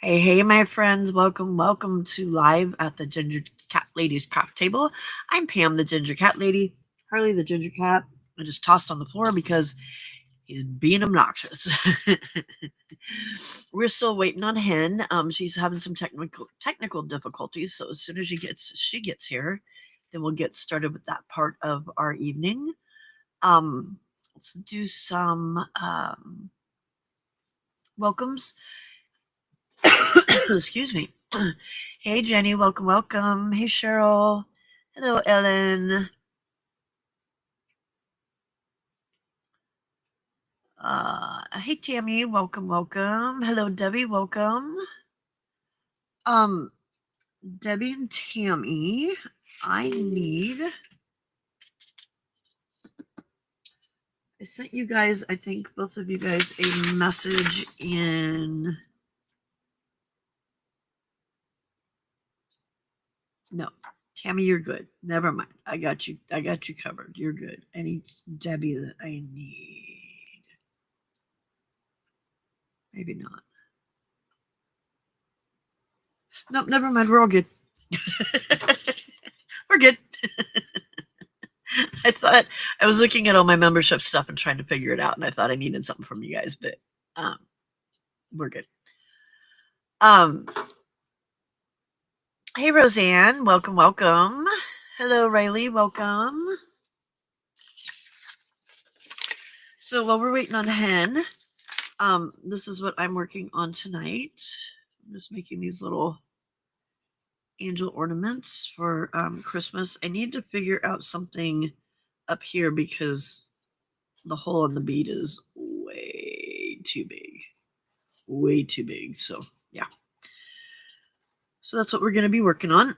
Hey, hey, my friends. Welcome to Live at the Ginger Cat Lady's Craft Table. I'm Pam, the Ginger Cat Lady. Harley, the Ginger Cat. I just tossed on the floor because he's being obnoxious. We're still waiting on Hen. She's having some technical difficulties, so as soon as she gets here, then we'll get started with that part of our evening. Let's do some welcomes. Excuse me. Hey, Jenny, welcome. Hey, Cheryl. Hello, Ellen. Hey, Tammy, welcome. Hello, Debbie, welcome. Um, Debbie and Tammy, I sent you guys, I think both of you guys, a message in. No, Tammy, you're good. Never mind. I got you. I got you covered. You're good. I need Debbie that I need. Maybe not. Nope, never mind. We're all good. We're good. I thought I was looking at all my membership stuff and trying to figure it out, and I thought I needed something from you guys, but um, we're good. Um, hey, Roseanne, welcome. Hello, Riley, welcome. So while we're waiting on Hen, this is what I'm working on tonight. I'm just making these little angel ornaments for Christmas. I need to figure out something up here because the hole in the bead is way too big. Way too big. So, yeah. So that's what we're going to be working on.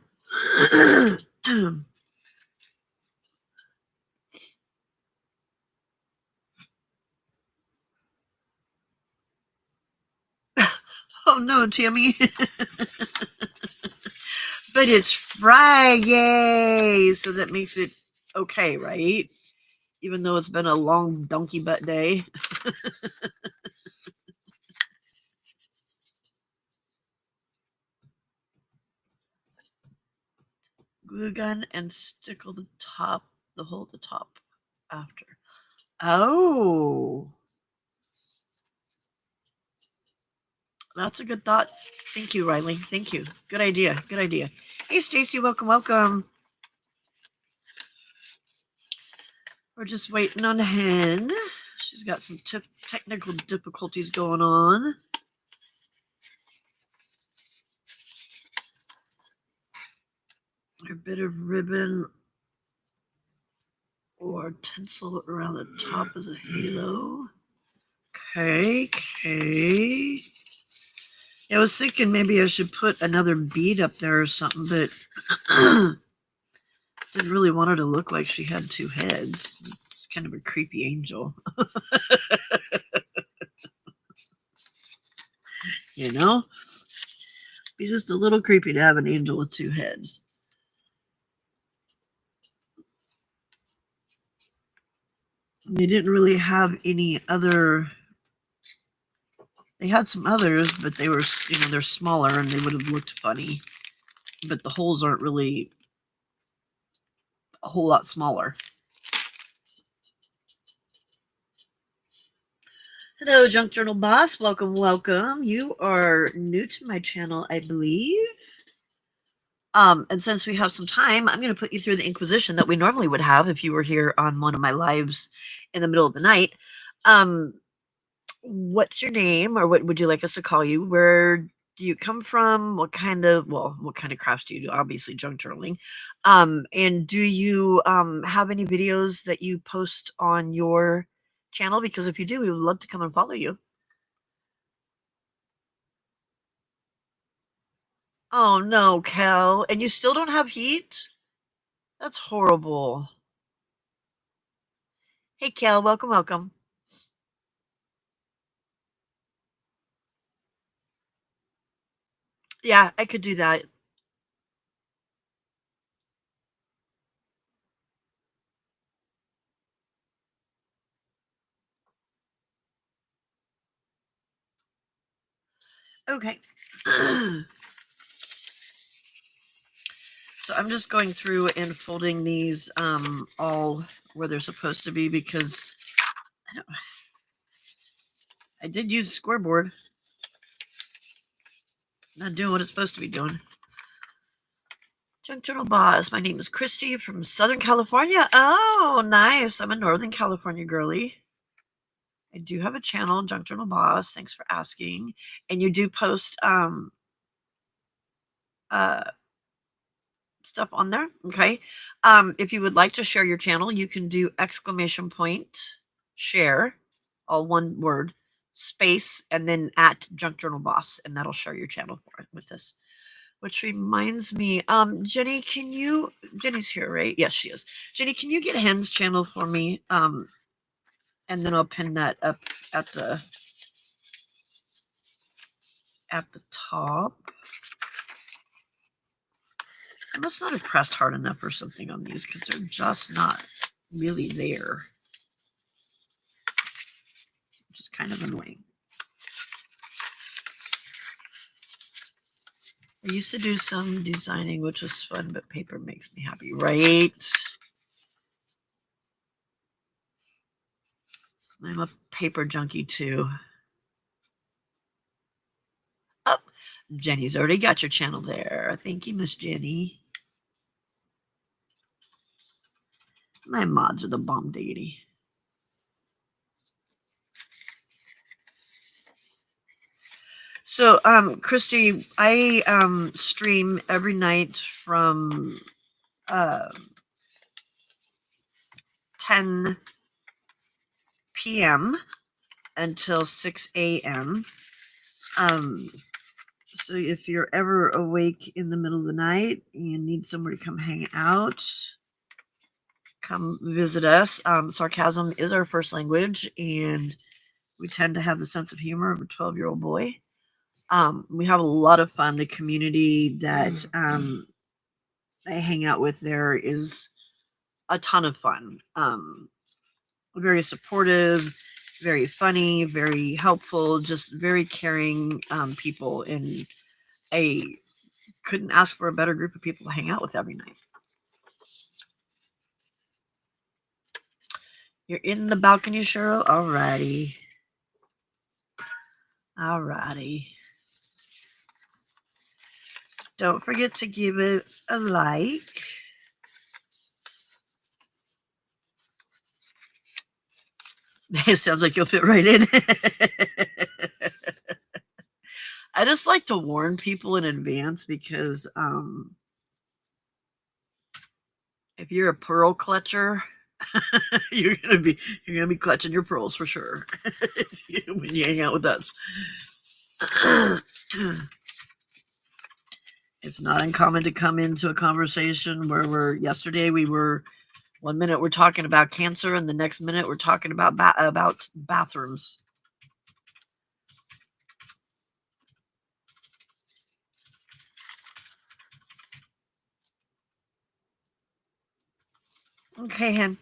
Oh no, Tammy. But it's Friday, so that makes it okay, right? Even though it's been a long donkey butt day. Glue gun and stickle the hole at the top after. Oh, that's a good thought. Thank you, Riley. Thank you. Good idea. Good idea. Hey, Stacy, welcome. We're just waiting on Hen. She's got some technical difficulties going on. A bit of ribbon or tinsel around the top as a halo. Okay. I was thinking maybe I should put another bead up there or something, but didn't really want her to look like she had two heads. It's kind of a creepy angel. You know? Be just a little creepy to have an angel with two heads. They didn't really have any other. They had some others, but they were, they're smaller and they would have looked funny. But the holes aren't really a whole lot smaller. Hello, Junk Journal Boss. Welcome. You are new to my channel, I believe. And since we have some time, I'm going to put you through the Inquisition that we normally would have if you were here on one of my lives in the middle of the night. What's your name, or what would you like us to call you? Where do you come from? What kind of crafts do you do? Obviously, junk journaling. And do you have any videos that you post on your channel? Because if you do, we would love to come and follow you. Oh no, Kel, and you still don't have heat? That's horrible. Hey, Kel, welcome. Yeah, I could do that. Okay. So I'm just going through and folding these all where they're supposed to be because I did use a scoreboard. Not doing what it's supposed to be doing. Junk Journal Boss. My name is Christy from Southern California. Oh, nice. I'm a Northern California girly. I do have a channel, Junk Journal Boss. Thanks for asking. And you do post stuff on there. Okay. If you would like to share your channel, you can do !share, all one word, space, and then at Junk Journal Boss, and that'll share your channel with us. Which reminds me, Jenny, Jenny's here, right? Yes, she is. Jenny, can you get Hen's channel for me? And then I'll pin that up at the top. I must not have pressed hard enough or something on these because they're just not really there, which is kind of annoying. I used to do some designing, which was fun, but paper makes me happy, right? I'm a paper junkie too. Oh, Jenny's already got your channel there. Thank you, Miss Jenny. My mods are the bomb diggity. So, Christy, I stream every night from 10 p.m. until 6 a.m. So if you're ever awake in the middle of the night and need somewhere to come hang out, come visit us. Sarcasm is our first language, and we tend to have the sense of humor of a 12-year-old boy. We have a lot of fun. The community that I hang out with there is a ton of fun. Very supportive, very funny, very helpful, just very caring people. And I couldn't ask for a better group of people to hang out with every night. You're in the balcony, Cheryl? Alrighty. Alrighty. Don't forget to give it a like. It sounds like you'll fit right in. I just like to warn people in advance because if you're a pearl clutcher, you're gonna be clutching your pearls for sure when you hang out with us. It's not uncommon to come into a conversation where yesterday we were 1 minute we're talking about cancer and the next minute we're talking about bathrooms. Okay, Hen.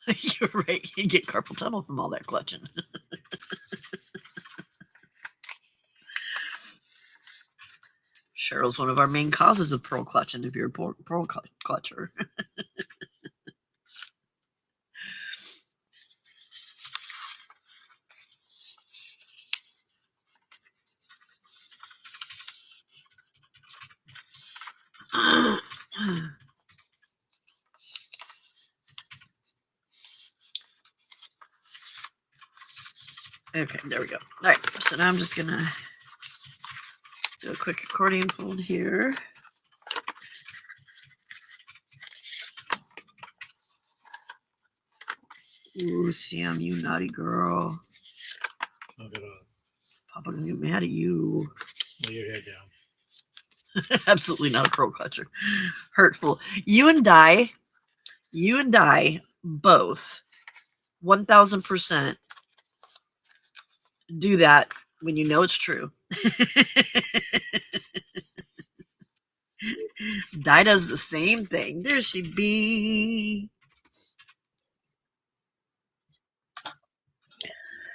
You're right. You get carpal tunnel from all that clutching. Cheryl's one of our main causes of pearl clutching if you're a pearl clutcher. Okay, there we go. All right, so now I'm just going to do a quick accordion fold here. Ooh, Sam, you naughty girl. Papa gonna get mad at you. Lay your head down. Absolutely not a pearl clutcher. Hurtful. You and I both 1000% do that when you know it's true. Di does the same thing. There she be.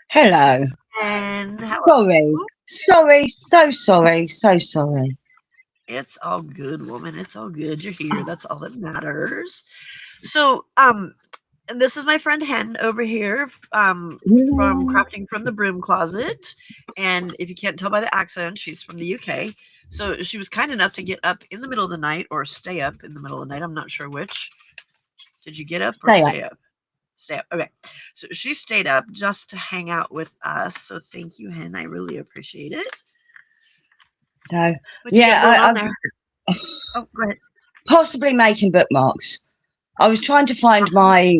Hello. And how Sorry, so sorry. It's all good, woman. It's all good. You're here. That's all that matters. So, and this is my friend Hen over here, from Yeah. Crafting from the Broom Closet. And if you can't tell by the accent, she's from the UK. So she was kind enough to get up in the middle of the night or stay up in the middle of the night. I'm not sure which. Did you get up or Stay up. stay up? Stay up. Okay. So she stayed up just to hang out with us. So thank you, Hen. I really appreciate it. So, What you got going on there? I've Oh, go ahead. possibly making bookmarks. I was trying to find Awesome. my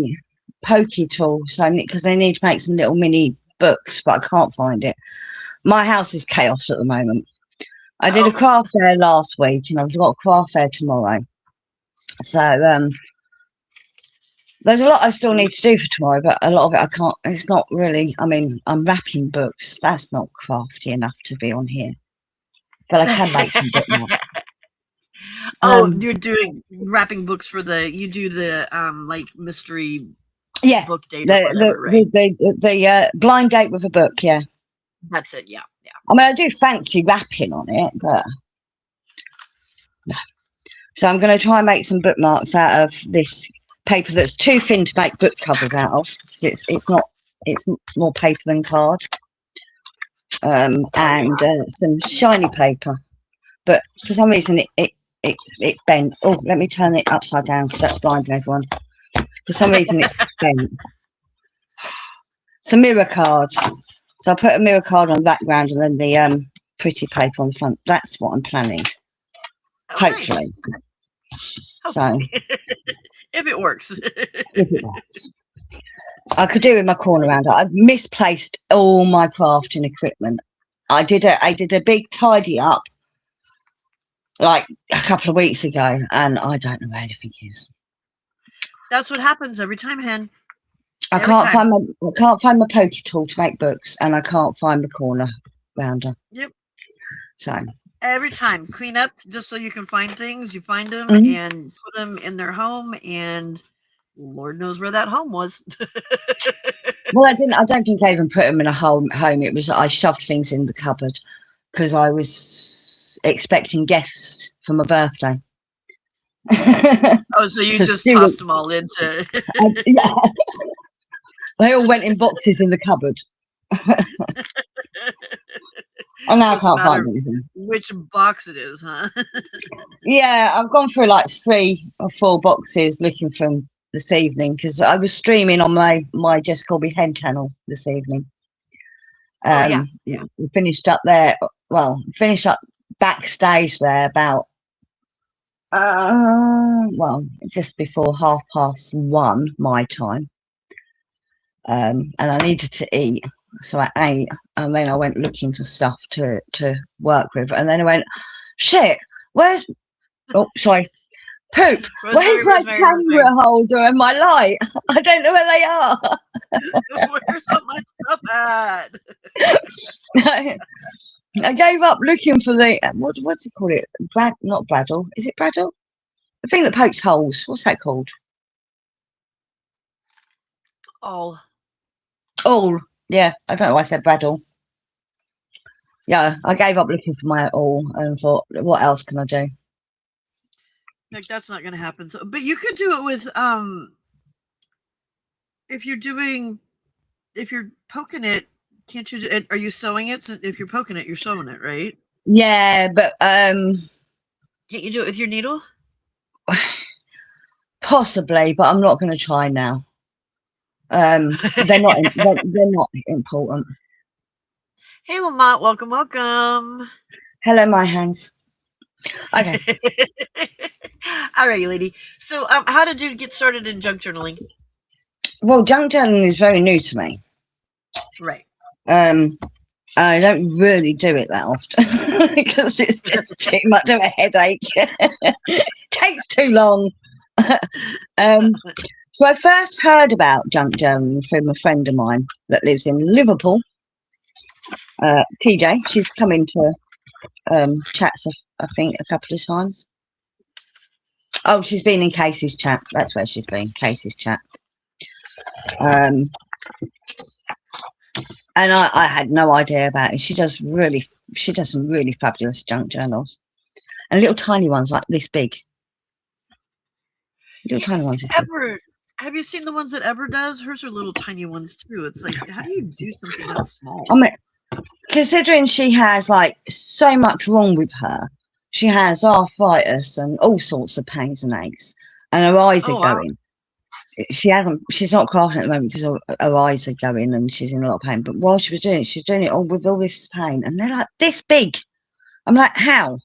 pokey tool, so because they need to make some little mini books, but I can't find it. My house is chaos at the moment. I did a craft fair last week, and I've got a craft fair tomorrow. So there's a lot I still need to do for tomorrow, but a lot of it I can't. It's not really. I mean, I'm wrapping books. That's not crafty enough to be on here, but I can make some bookmarks. You're doing wrapping books for you do the like mystery book date or whatever, right? The blind date with a book, yeah. That's it, yeah. I mean, I do fancy wrapping on it, but no. So I'm going to try and make some bookmarks out of this paper that's too thin to make book covers out of, because it's more paper than card, and some shiny paper. But for some reason it bent. Oh, let me turn it upside down because that's blinding everyone. For some reason it's bent. It's a mirror card. So I put a mirror card on the background and then the pretty paper on the front. That's what I'm planning. Hopefully. Nice. So if it works. If it works. I could do with my corner rounder. I've misplaced all my crafting equipment. I did a big tidy up like a couple of weeks ago, and I don't know where anything is. That's what happens every time, Hen. I can't find my pokey tool to make books, and I can't find the corner rounder. Yep. So every time, clean up just so you can find things. You find them and put them in their home, and Lord knows where that home was. Well, I don't think I even put them in a home. It was I shoved things in the cupboard because I was expecting guests for my birthday. So you just tossed them all into. Yeah. They all went in boxes in the cupboard. And now I can't find anything. Which box it is, huh? Yeah, I've gone through like 3 or 4 boxes looking for them this evening because I was streaming on my Just Call Me Hen channel this evening. Yeah. We finished up there. Well, finished up backstage there about just before 1:30 my time. And I needed to eat, so I ate, and then I went looking for stuff to work with, and then I went, shit, where's poop, where's my camera holder and my light? I don't know where they are. Where's all my stuff at? I gave up looking for the what's it called? Not Braddle. Is it Braddle? The thing that pokes holes. What's that called? Awl. Yeah, I don't know why I said Braddle. Yeah, I gave up looking for my awl and thought, what else can I do? Like that's not going to happen. So, but you could do it with if you're poking it. Can't you? Are you sewing it? So if you're poking it, you're sewing it, right? Yeah, but can't you do it with your needle? Possibly, but I'm not going to try now. They're not important. Hey, Lamont, welcome. Hello, my hands. Okay. Alrighty, lady. So, how did you get started in junk journaling? Well, junk journaling is very new to me. Right. I don't really do it that often because it's just too much of a headache. It takes too long. So I first heard about junk journaling from a friend of mine that lives in Liverpool. TJ, she's come into chats, I think, a couple of times. Oh, she's been in Casey's chat. That's where she's been, Casey's chat. And I had no idea about it. She does some really fabulous junk journals, and little tiny ones like this big. Little tiny ones. Have you seen the ones that Ever does? Hers are little tiny ones too. It's like, how do you do something that small? I mean, considering she has like so much wrong with her, she has arthritis and all sorts of pains and aches, and her eyes are going. She's not coughing at the moment because her eyes are going and she's in a lot of pain. But while she was doing it all with all this pain, and they're like this big. I'm like, how?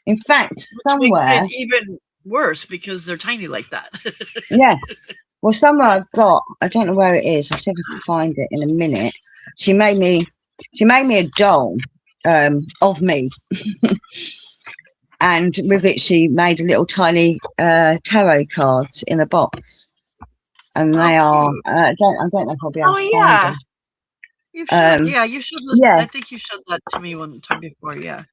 In fact, somewhere makes it even worse because they're tiny like that. Yeah. Well, somewhere I've got. I don't know where it is. I'll see if I can find it in a minute. She made me a doll of me, and with it she made a little tiny tarot cards in a box. And they are. I don't know if I'll be able to find them. You should. You should listen. I think you showed that to me one time before. Yeah.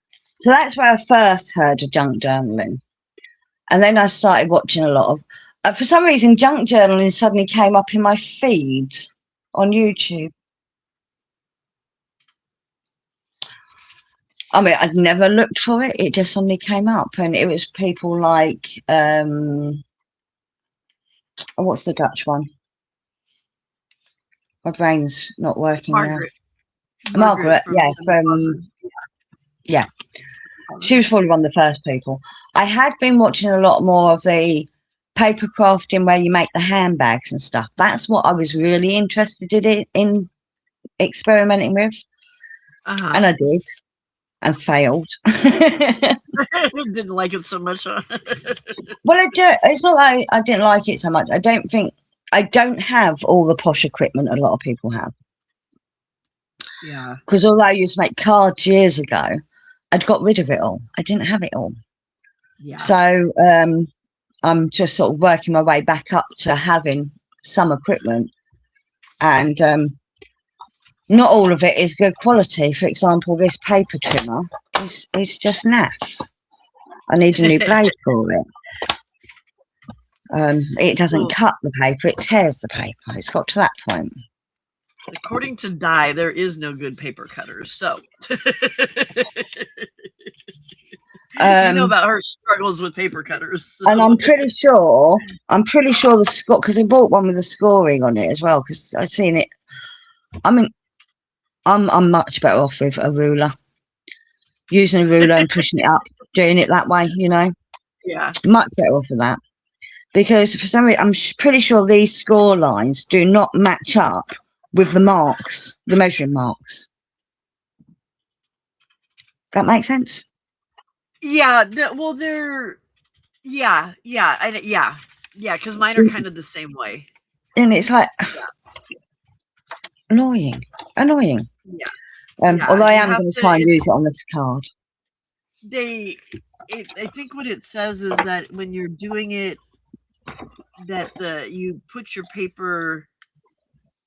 So that's where I first heard of junk journaling, and then I started watching a lot of. For some reason, junk journaling suddenly came up in my feed on YouTube. I mean, I'd never looked for it. It just suddenly came up, and it was people like, what's the Dutch one? My brain's not working Margaret. now. Margaret, yeah. She was probably one of the first people. I had been watching a lot more of the paper crafting where you make the handbags and stuff. That's what I was really interested in experimenting with. And I did. And failed. Didn't like it so much. Huh? Well, it's not that I didn't like it so much. I don't have all the posh equipment a lot of people have. Yeah. Because although I used to make cards years ago, I'd got rid of it all. I didn't have it all. Yeah. So I'm just sort of working my way back up to having some equipment, and not all of it is good quality. For example, this paper trimmer is just naff. I need a new blade for it. It doesn't cut the paper, it tears the paper. It's got to that point. According to Dye, there is no good paper cutters. So you know about her struggles with paper cutters. So. And I'm pretty sure the score, because I bought one with the scoring on it as well, because I've seen it. I mean, I'm much better off with a ruler, using a ruler and pushing it up, doing it that way, you know. Yeah, much better off with that, because for some reason I'm pretty sure these score lines do not match up with the marks, the measuring marks. That makes sense? Yeah. Well, they're yeah, because mine are kind of the same way. And it's like annoying. Yeah. Although I am going to try and use it on this card. I think what it says is that when you're doing it, that you put your paper,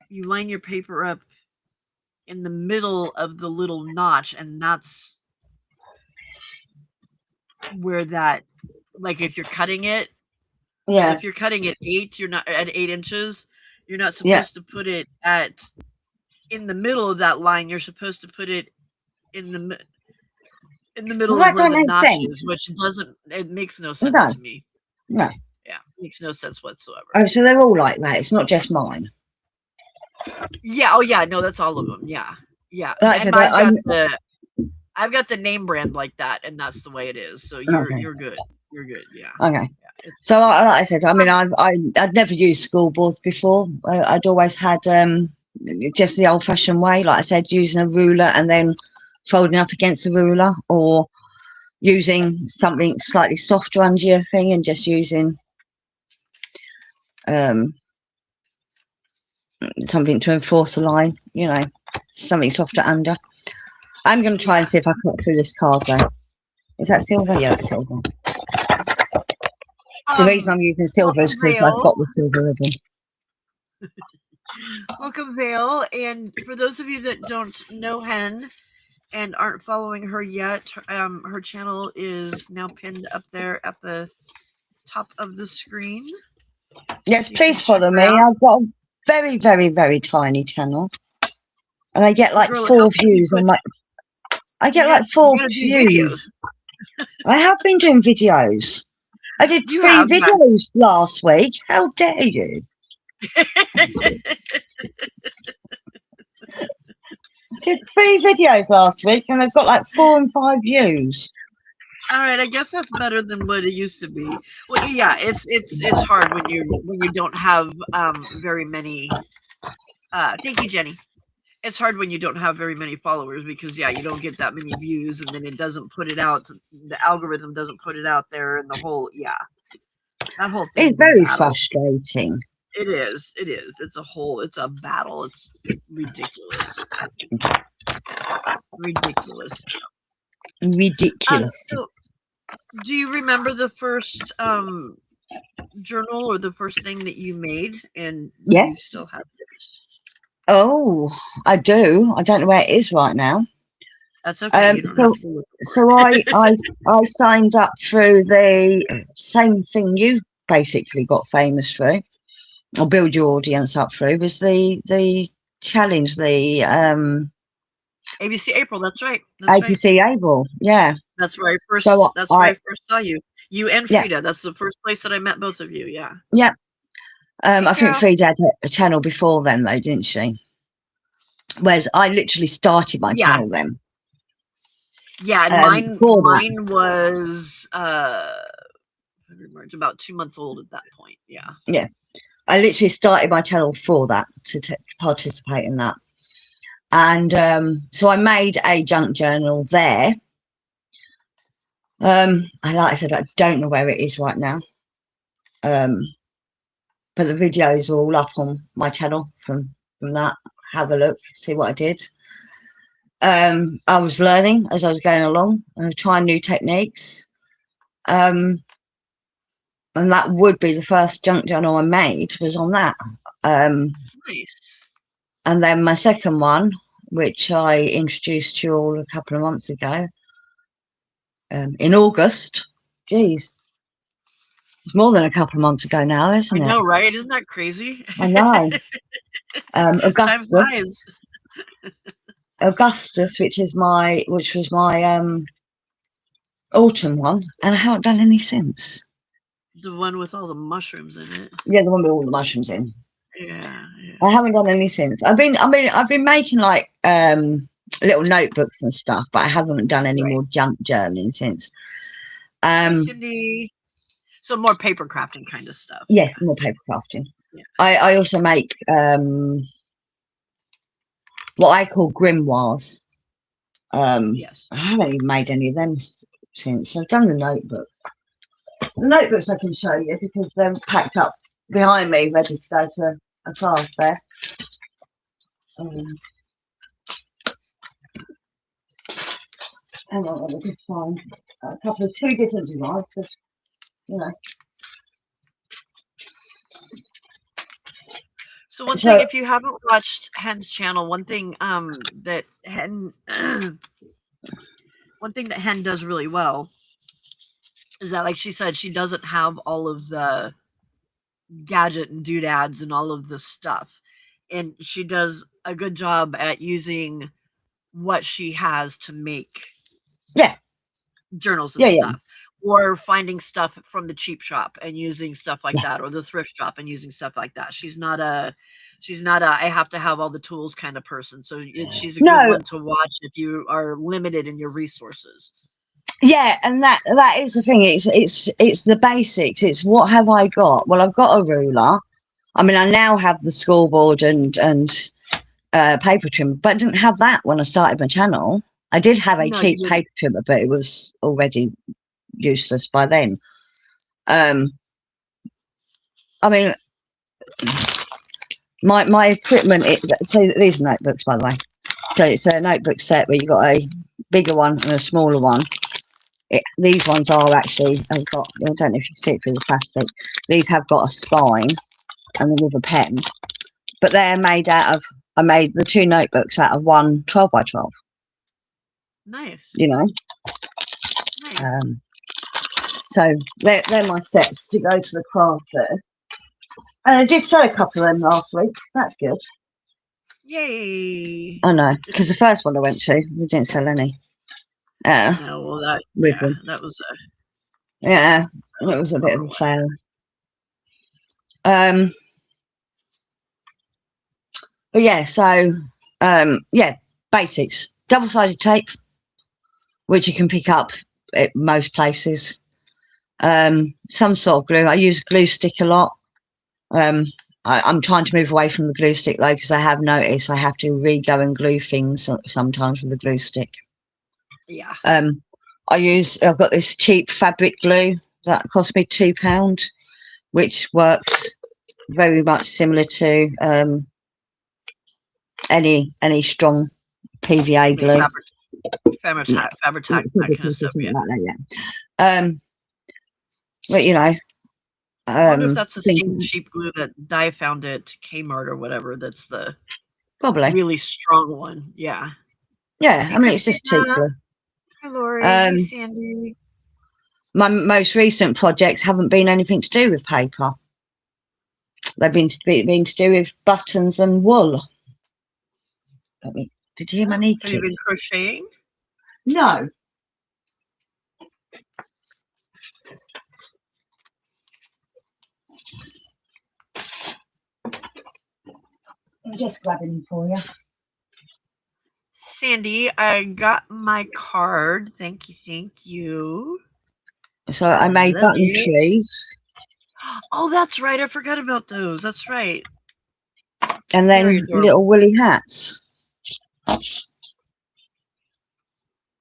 you line your paper up in the middle of the little notch, and that's where that, like, if you're cutting it, so if you're cutting at 8, you're not at 8 inches, you're not supposed to put it in the middle of that line. You're supposed to put it in the middle of where the notch is, which it makes no sense to me. No. Yeah, makes no sense whatsoever. Oh, so they're all like that. It's not just mine. Yeah. Oh, yeah. No, that's all of them. Yeah. Like and I've got the name brand like that, and that's the way it is. So you're good. You're good. Yeah. Okay. So like I said, I mean, I'd never used school boards before. I'd always had just the old-fashioned way, like I said, using a ruler and then folding up against the ruler, or using something slightly softer under your thing and just using something to enforce a line, you know, something softer under. I'm going to try and see if I can cut through this card though. Is that silver? Yeah, it's silver. The reason I'm using silver is because I've got the silver ribbon. Welcome, Vale. And for those of you that don't know Hen and aren't following her yet, her channel is now pinned up there at the top of the screen. Yes, You can please check follow her me. out. I've got a very, very, very tiny channel, and I get like Girl, it 4 helps when you views on put my. I you get got like you 4 got to do videos. views. I have been doing videos. I did You 3 have, but videos last week. How dare you? I did 3 videos last week, and I've got like 4 and 5 views. all right. I guess that's better than what it used to be. Well, yeah, it's hard when you don't have very many. Thank you, Jenny. It's hard when you don't have very many followers because yeah, you don't get that many views, and then it doesn't put it out. The algorithm doesn't put it out there, and the whole that whole It's thing's a very battle. frustrating. It is. It is. It's a battle. It's ridiculous. Ridiculous. Ridiculous. So do you remember the first journal or the first thing that you made, and do you Yes. still have it? Oh, I do. I don't know where it is right now. That's okay. You don't have So to look so I signed up through the same thing you basically got famous through, or build your audience up through, was the challenge, the ABC April. That's right. That's right. APC Able. Yeah. That's where I So first. That's where I I first saw you. You and yeah, Frida. That's the first place that I met both of you. Yeah. yeah. Hey, I think Carol. Frida had a channel before then though, didn't she? Whereas I literally started my Yeah. channel then. Yeah, and mine Before that. mine was March, about 2 months old at that point. Yeah. Yeah. I literally started my channel for that to participate in that. And so I made a junk journal there. And like I said, I don't know where it is right now. But the videos are all up on my channel from that. Have a look, see what I did. I was learning as I was going along, trying new techniques. And that would be the first junk journal I made, was on that. Nice. And then my second one, which I introduced to you all a couple of months ago, in August. Geez, it's more than a couple of months ago now, I isn't it? know, right? Isn't that crazy? I know. Time flies. Augustus, which was my autumn one, and I haven't done any since. The one with all the mushrooms in it. Yeah, the one with all the mushrooms in. Yeah. I haven't done any since. I've been making like little notebooks and stuff, but I haven't done any Right. more junk journaling since. Hey, Cindy. So more paper crafting kind of stuff. Yes, more paper crafting. Yeah. I also make what I call grimoires. Yes. I haven't even made any of them since. I've done the notebook. The notebooks I can show you because they're packed up behind me, ready to go to a class there. Hang on, let me just find a couple of 2 different devices, you know. So one thing, if you haven't watched Hen's channel, one thing that Hen one thing that Hen does really well is that, like she said, she doesn't have all of the gadget and doodads and all of the stuff. And she does a good job at using what she has to make journals and stuff. Or finding stuff from the cheap shop and using stuff like that, or the thrift shop and using stuff like that. She's not a I have to have all the tools kind of person. So she's a good one to watch if you are limited in your resources. Yeah, and that is the thing. It's the basics. It's what have I got? Well, I've got a ruler. I mean, I now have the scoreboard and paper trimmer, but I didn't have that when I started my channel. I did have a cheap paper trimmer, but it was already useless by then. I mean, my equipment. So these are notebooks, by the way. So it's a notebook set where you got a bigger one and a smaller one. These ones are actually, I don't know if you can see it through the plastic. These have got a spine and then with a pen. but they're made out of. I made the 2 notebooks out of one 12 by 12. Nice. You know. Nice. So they're my sets to go to the craft fair. And I did sell a couple of them last week. That's good. Yay. I know, because the first one I went to, we didn't sell any. No, well that With them. that was Yeah, it was a bit of a fail. But yeah, so yeah, basics. Double-sided tape, which you can pick up at most places. Some sort of glue. I use glue stick a lot. I'm trying to move away from the glue stick though, because I have noticed I have to re-go and glue things sometimes with the glue stick. Yeah. I've got this cheap fabric glue that cost me £2, which works very much similar to any strong PVA glue. Fabric tack, that kind of stuff. Yeah. Like that, yeah. But you know, I wonder if that's the same cheap glue that Di found at Kmart or whatever. That's the probably really strong one. Yeah. Yeah, Hey, I mean it's just cheap glue. Hi, Lori. Hey, Sandy. My most recent projects haven't been anything to do with paper. They've been to do with buttons and wool. Did you hear my knee? Have you been crocheting? No. I'm just grabbing them for you. Sandy, I got my card. Thank you. Thank you. So I made button trees. Oh, that's right. I forgot about those. That's right. And then little woolly hats. Oh,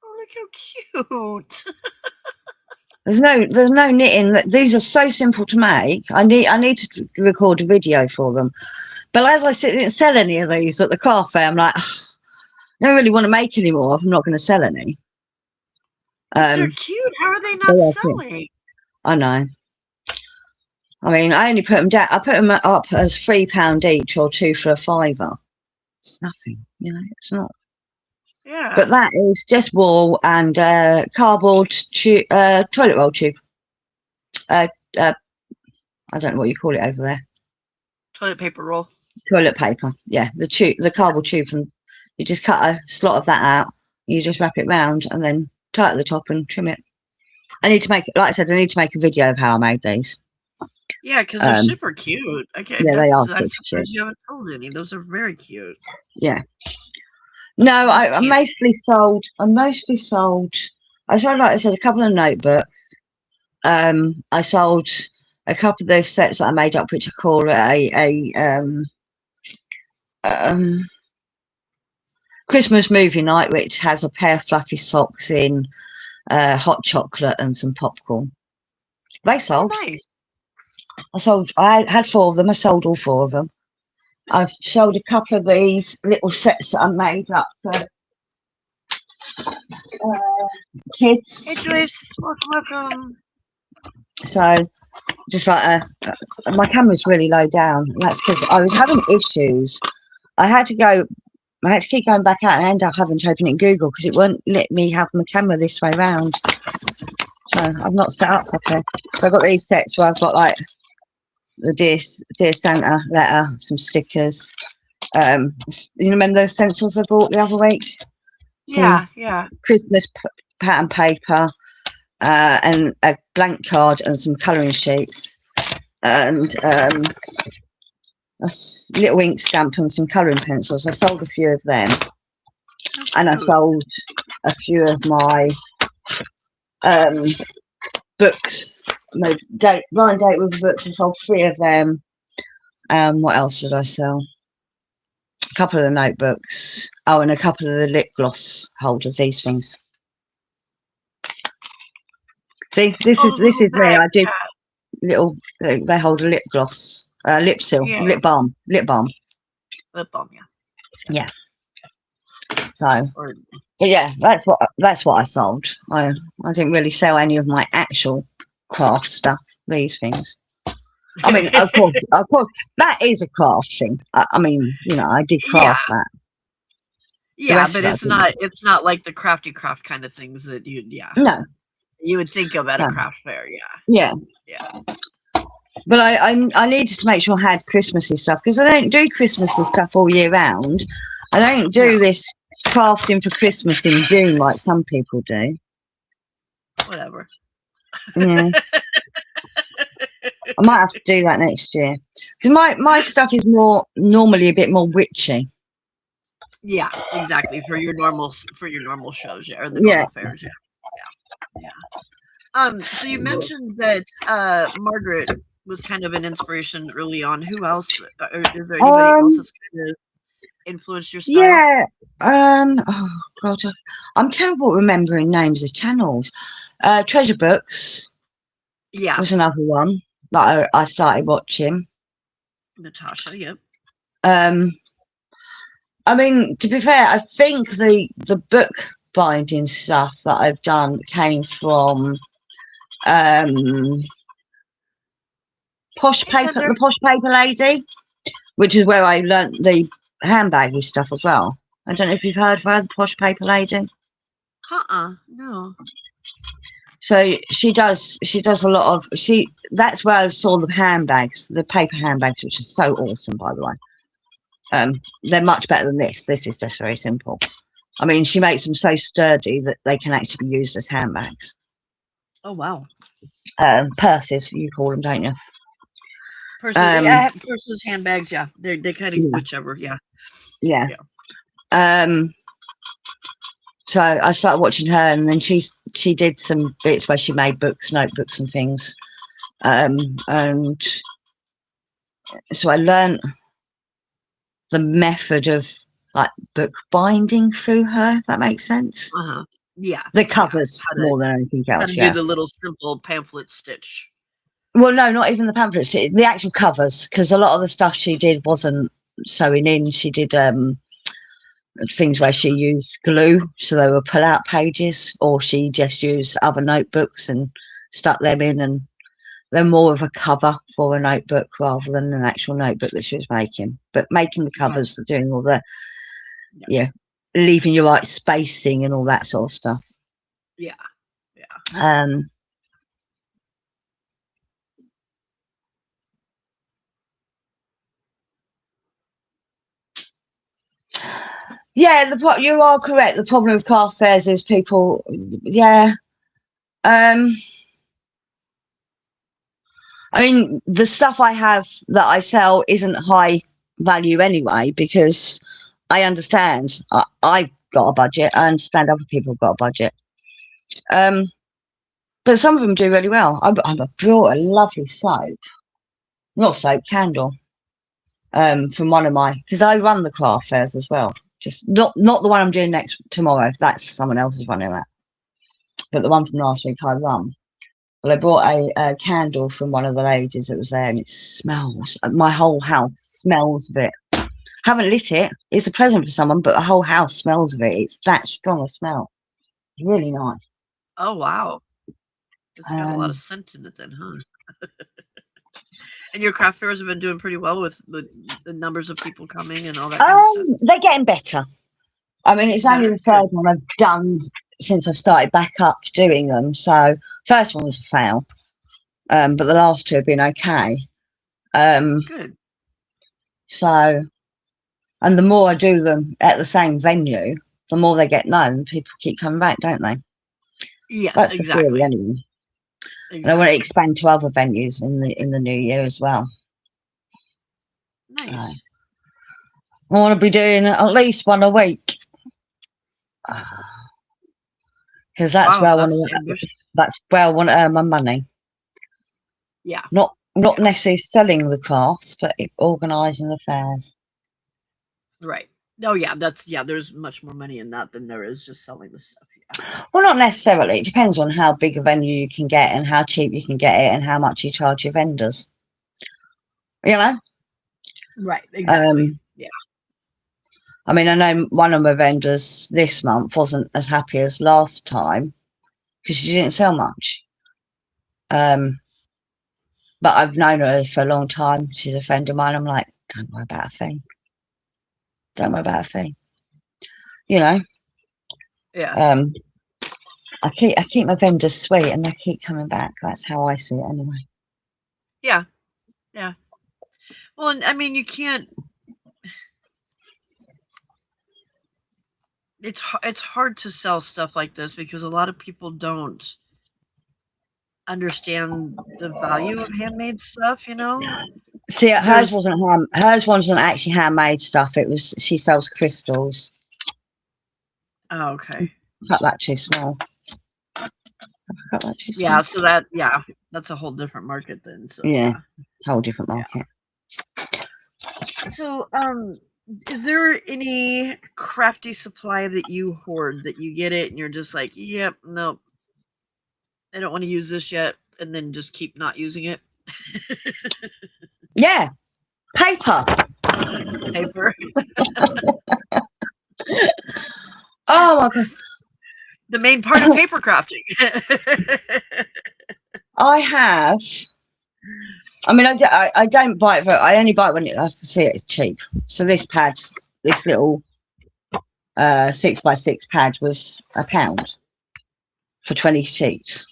look how cute. There's no knitting. These are so simple to make. I need to record a video for them. But as I didn't sell any of these at the craft fair, I'm like, I don't really want to make any more. I'm not going to sell any. They're cute. How are they not selling? I know. I mean, I only put them down. I put them up as £3 each or 2 for £5. It's nothing, you know. It's not. Yeah. But that is just wool and cardboard toilet roll tube. I don't know what you call it over there. Toilet paper roll. Toilet paper. Yeah, the cardboard tube, and you just cut a slot of that out. You just wrap it round and then tie it at the top and trim it. I need to make, like I said, I need to make a video of how I made these. Yeah, because they're super cute. Yeah, they are. I'm surprised you haven't told any. Those are very cute. Yeah. No, I mostly sold. I sold, like I said, a couple of notebooks. I sold a couple of those sets that I made up, which I call a Christmas movie night, which has a pair of fluffy socks in hot chocolate and some popcorn. They sold. Oh, nice. I had 4 of them. I sold all 4 of them. I've sold a couple of these little sets that I made up for kids. Hey, Joyce. Welcome. So, just like my camera's really low down. And that's because I was having issues. I had to keep going back out and end up having to open it in Google because it won't let me have my camera this way round. So I've not set up properly. So I've got these sets where I've got like the Dear Santa letter, some stickers. You remember those stencils I bought the other week? Yeah. Christmas pattern paper, and a blank card and some colouring sheets, and a little ink stamp and some colouring pencils. I sold a few of them, and I sold a few of my books. Ryan Date with the books. I sold 3 of them. What else did I sell? A couple of the notebooks. Oh, and a couple of the lip gloss holders. These things. See, this is me. I did little. They hold a lip gloss, lip seal, lip balm. Lip balm, yeah. So, but yeah, that's what I sold. I didn't really sell any of my actual craft stuff. These things. I mean, of course, that is a craft thing. I mean, you know, I did Yeah, craft that. The yeah, rest but of it, I didn't. it's not like the crafty craft kind of things that No, you would think of at a no, craft fair. Yeah, yeah. yeah, But I needed to make sure I had Christmassy stuff because I don't do Christmassy stuff all year round. I don't do no, this crafting for Christmas in June like some people do. whatever. Yeah, I might have to do that next year because my stuff is more normally a bit more witchy. Yeah, exactly for your normal shows, yeah, or the Yeah. normal fairs, yeah, yeah, yeah. So you mentioned that Margaret was kind of an inspiration early on. Who else? Or is there anybody else Um. that's kind of influenced your style? Yeah. Oh God, I'm terrible at remembering names of channels. Treasure Books Yeah, was another one that I started watching. Natasha. Yep. Um. I mean, to be fair, I think the book binding stuff that I've done came from um Hey, Tender. the Posh Paper Lady, which is where I learnt the handbaggy stuff as well. I don't know if you've heard of her, the Posh Paper Lady. No. So she does a lot of that's where I saw the handbags, the paper handbags, which are so awesome, by the way. They're much better than this. This is just very simple. I mean, she makes them so sturdy that they can actually be used as handbags. Oh wow. Purses, you call them, don't you? Purses. Um, Yeah, purses, handbags. Yeah, they kind of yeah, whichever. Yeah, yeah. yeah. Um, so I started watching her, and then she did some bits where she made books, notebooks, and things. And so I learned the method of like book binding through her. If that makes sense. Uh huh. Yeah, The yeah. covers more than anything How to else. do Yeah. the little simple pamphlet stitch. Well, no, not even the pamphlets. The actual covers, because a lot of the stuff she did wasn't sewing in. She did things where she used glue, so they were pull-out pages, or she just used other notebooks and stuck them in, and they're more of a cover for a notebook rather than an actual notebook that she was making. But making the covers, Gotcha. doing all the Yeah, yeah, leaving your right spacing and all that sort of stuff. yeah, yeah. Um, yeah, you are correct. The problem with craft fairs is people, yeah. Um, I mean, the stuff I have that I sell isn't high value anyway because I understand I've got a budget. I understand other people have got a budget. Um, but some of them do really well. I brought a lovely soap, not soap, candle, from one of my because I run the craft fairs as well. Just not the one I'm doing next tomorrow. That's someone else is running that, but the one from last week I run. Well, I bought a candle from one of the ladies that was there, and it smells. My whole house smells of it. Haven't lit it. It's a present for someone, but the whole house smells of it. It's that strong a smell. It's really nice. Oh wow, it's got a lot of Um, scent in it then, huh? And your craft fairs have been doing pretty well with the numbers of people coming and all that kind of stuff. they're getting better. I mean, it's Getting only better. the Good. third one I've done since I started back up doing them. So, first one was a fail, but the last two have been okay. Um, Good. so, and the more I do them at the same venue, the more they get known. People keep coming back, don't they? Yes, That's the theory, exactly. anyway. And I want to Exactly. expand to other venues in the new year as well. I Nice. want to be doing at least one a week because that's Wow, where I want that's to. ambitious. That's where I want to earn my money. Yeah. Not Yeah. necessarily selling the crafts, but organising the fairs. Right. Oh yeah, that's yeah. There's much more money in that than there is just selling the stuff. Yeah. Well, not necessarily. It depends on how big a venue you can get and how cheap you can get it and how much you charge your vendors. You know. Right. Exactly. Um, Yeah. I mean, I know one of my vendors this month wasn't as happy as last time because she didn't sell much. Um, But I've known her for a long time. She's a friend of mine. I'm like, don't worry about a thing. Don't worry about a thing. You know. Yeah. I keep my vendors sweet, and they keep coming back. That's how I see it, anyway. Yeah. Yeah. Well, and I mean, you can't. It's hard to sell stuff like this because a lot of people don't understand the value of handmade stuff. You know, See, hers there's. wasn't hers wasn't actually handmade stuff. It was she sells crystals. Oh, okay. Cut that too small. Cut that too small. Yeah. So that's a whole different market then. So Yeah, yeah. whole different market. So is there any crafty supply that you hoard that you get it and you're just like, yep, nope, I don't want to use this yet, and then just keep not using it? Yeah, paper. Paper. Oh my god. The main part of paper crafting. I have. I mean, I don't buy it. I only buy it when I see it is cheap. So this pad, this little 6x6 pad was £1 for 20 sheets.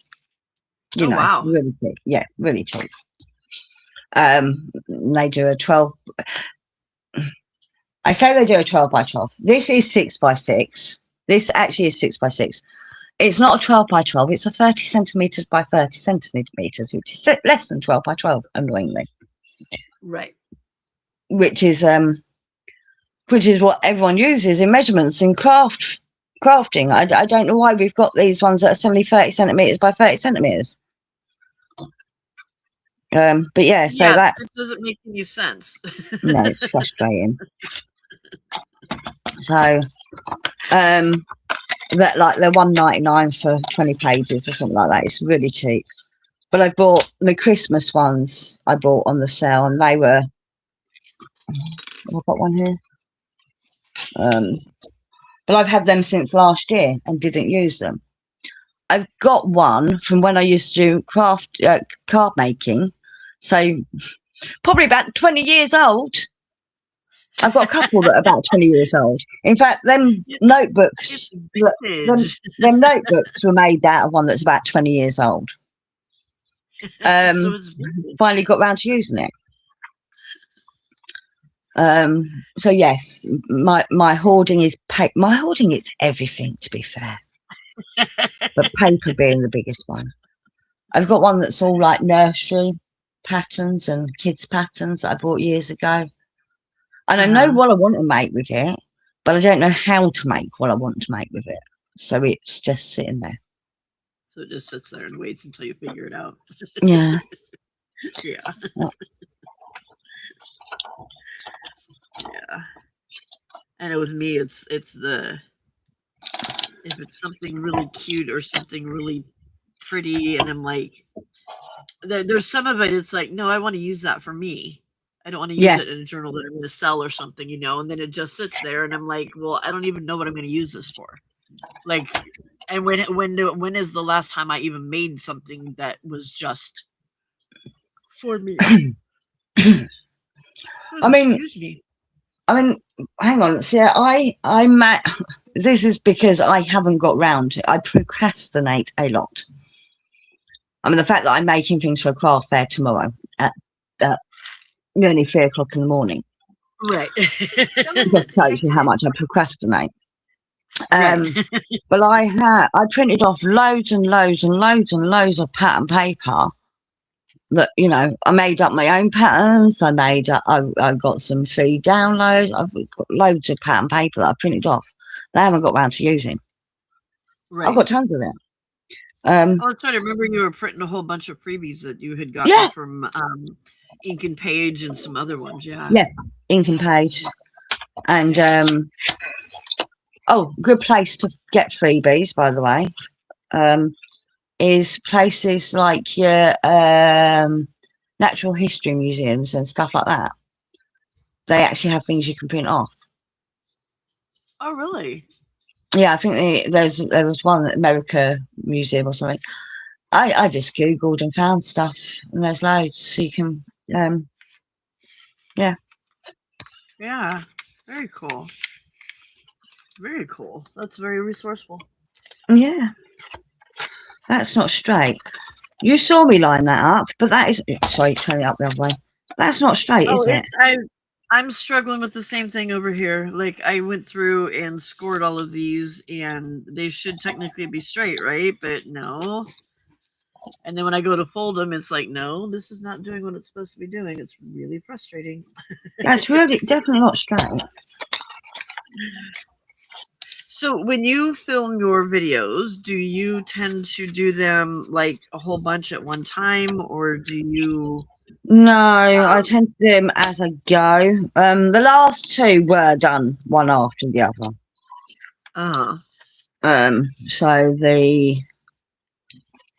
You Oh, know, wow. really cheap. Yeah, really cheap. They do a 12. I say they do a 12x12. This is 6x6. This actually is 6x6. It's not a 12x12. It's a 30 centimeters by 30 centimeters, which is less than 12x12, annoyingly. Right. Which is what everyone uses in measurements in crafting. I don't know why we've got these ones that are only 30 centimeters by 30 centimeters. But yeah, so Yeah, that's it doesn't make any sense. no, it's frustrating. So, that like they're £1.99 for 20 pages or something like that. It's really cheap. But I bought the Christmas ones. I bought on the sale, and they were. I've got one here. But I've had them since last year and didn't use them. I've got one from when I used to do card making, so probably about 20 years old. I've got a couple that are about 20 years old. In fact, them notebooks, them notebooks were made out of one that's about 20 years old. So it's Finally got round to using it. So yes, my hoarding is my hoarding is everything, to be fair, but paper being the biggest one. I've got one that's all like nursery patterns and kids patterns that I bought years ago, and I know what I want to make with it, but I don't know how to make what I want to make with it, so it's just sitting there. So it just sits there and waits until you figure it out. Yeah. Yeah. Yeah. And with me, it's the if it's something really cute or something really pretty, and I'm like, there's some of it. It's like, no, I want to use that for me. I don't want to use it in a journal that I'm going to sell or something, you know. And then it just sits there, and I'm like, well, I don't even know what I'm going to use this for. Like, and when is the last time I even made something that was just for me? I mean, Excuse me. hang on. See, this is because I haven't got round to it. I procrastinate a lot. I mean, the fact that I'm making things for a craft fair tomorrow at nearly 3:00 in the morning, Right. just tells you how much I procrastinate. Right. But I printed off loads and loads and loads and loads of pattern paper. That, you know, I made up my own patterns. I got some free downloads. I've got loads of pattern paper that I printed off that I haven't got round to using. Right. I've got tons of it. I was trying to remember you were printing a whole bunch of freebies that you had gotten from Ink and Page and some other ones. Yeah. Yeah, Ink and Page. And good place to get freebies, by the way, is places like your natural history museums and stuff like that. They actually have things you can print off. Oh, really? Yeah, I think there was one at America Museum or something. I just googled and found stuff, and there's loads, so you can yeah. Yeah. Very cool. Very cool. That's very resourceful. Yeah, that's not straight. You saw me line that up, but that is sorry, turn it up the other way. That's not straight, Oh, is it? I'm struggling with the same thing over here. Like I went through and scored all of these, and they should technically be straight, right? But no. And then when I go to fold them, it's like, no, this is not doing what it's supposed to be doing. It's really frustrating. That's really definitely not straight. So when you film your videos, do you tend to do them like a whole bunch at one time, or do you? No, I tend to do them as I go. The last two were done one after the other. Uh, So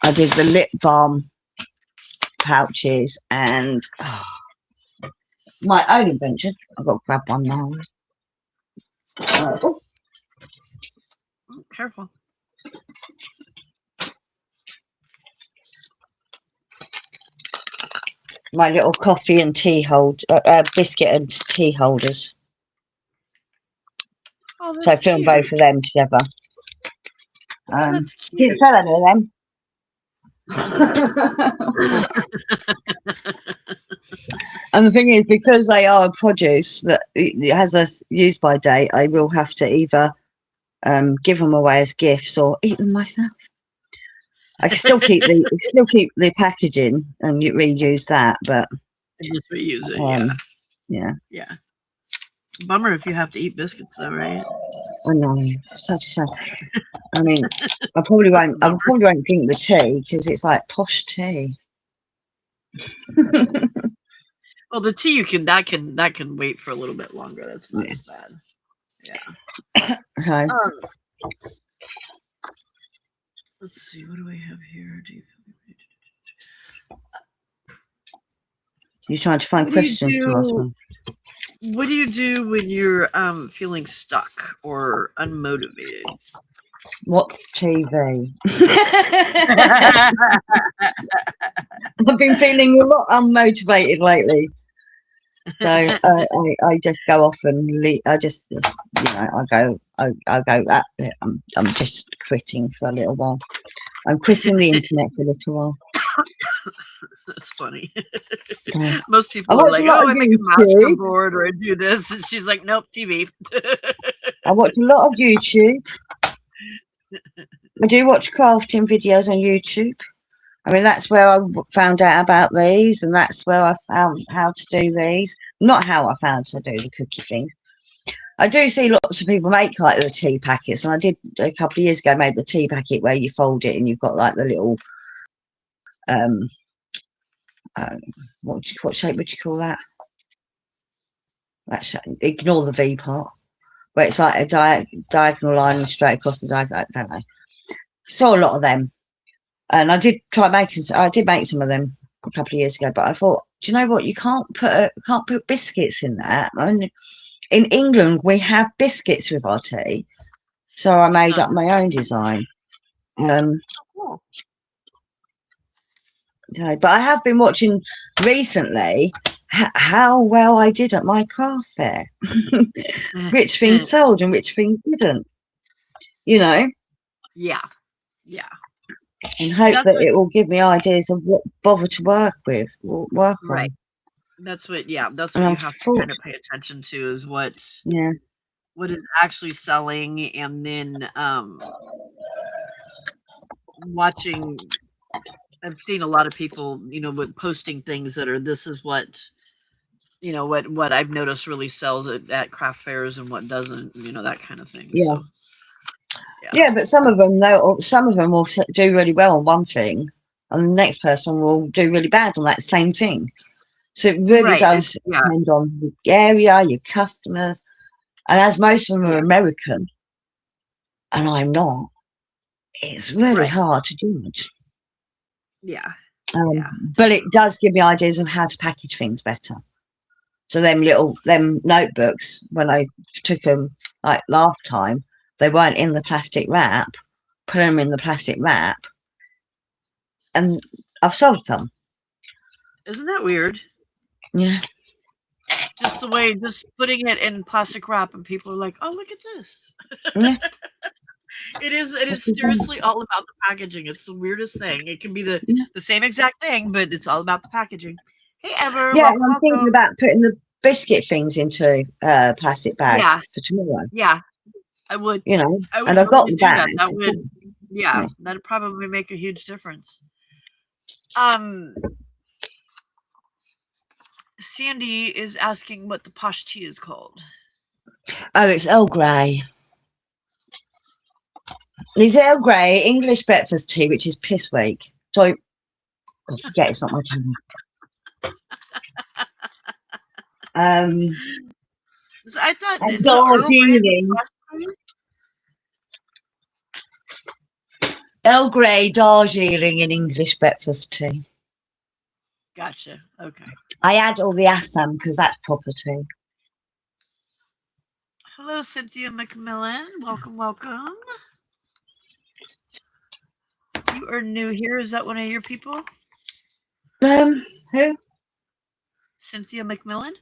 I did the lip balm pouches and my own invention. I've got to grab one now. Oh, careful. my little coffee and tea biscuit and tea holders. Oh, So I that's film cute. both of them together. Oh, that's cute. Didn't sell any of them. And the thing is, because they are a produce that it has a use by date, I will have to either give them away as gifts or eat them myself. I can still keep the packaging and reuse that, but just reuse it. yeah. Bummer if you have to eat biscuits, though, right? I know, such a shame. I mean, I probably won't drink the tea because it's like posh tea. Well, the tea that can wait for a little bit longer. That's not as bad. Yeah. So let's see. What do I have here? you're trying to find questions to ask me. What do you do when you're feeling stuck or unmotivated? Watch TV. I've been feeling a lot unmotivated lately, so I just go off and I just I go. That's it. I'm just quitting for a little while. I'm quitting the internet for a little while. That's funny. Yeah. Most people are like, "Oh, I make a matchbook board or I do this," and she's like, "Nope, TV." I watch a lot of YouTube. I do watch crafting videos on YouTube. I mean, that's where I found out about these, and that's where I found how to do these. Not how I found to do the cookie things. I do see lots of people make like the tea packets, and I did a couple of years ago made the tea packet where you fold it and you've got like the little what shape would you call that? Ignore the V part, where it's like a diagonal line straight across the diagonal. I don't know. Saw a lot of them, and I did make some of them a couple of years ago. But I thought, do you know what? You can't put biscuits in that. And in England, we have biscuits with our tea, so I made up my own design. But I have been watching recently how well I did at my craft fair. Which things sold and which things didn't. Yeah. And hope that it will give me ideas of what bother to work with, work right. on. That's what you have to kind of pay attention to is what is actually selling, and then watching. I've seen a lot of people, with posting things that are this is what what I've noticed really sells at craft fairs and what doesn't, that kind of thing. Yeah. So, yeah, but some of them will do really well on one thing, and the next person will do really bad on that same thing. So it really does depend on the area, your customers, and as most of them are American, and I'm not, it's really hard to judge. But it does give me ideas of how to package things better. So them notebooks, when I took them like last time, they weren't in the plastic wrap. Put them in the plastic wrap, and I've sold some. Isn't that weird? Yeah. Just the way, just putting it in plastic wrap, and people are like, "Oh, look at this." Yeah. It is. It is seriously all about the packaging. It's the weirdest thing. It can be the same exact thing, but it's all about the packaging. Hey, Ever, Yeah, and welcome, I'm thinking welcome. about putting the biscuit things into plastic bags Yeah, for tomorrow. yeah. I would. You know, I would and I've got totally the do that. bags. That would. Yeah. Yeah, that'd probably make a huge difference. Um, Sandy is asking what the posh tea is called. Oh, it's Earl Grey. It's Earl Grey English breakfast tea, which is piss weak. So, God, forget it's not my tongue. So I thought And so. Earl Grey is the Darjeeling. posh tea? Earl Grey Darjeeling in English breakfast tea. Gotcha. Okay. I add all the Assam because that's proper tea. Hello, Cynthia McMillan. Welcome, welcome. You are new here. Is that one of your people? Who? Cynthia McMillan?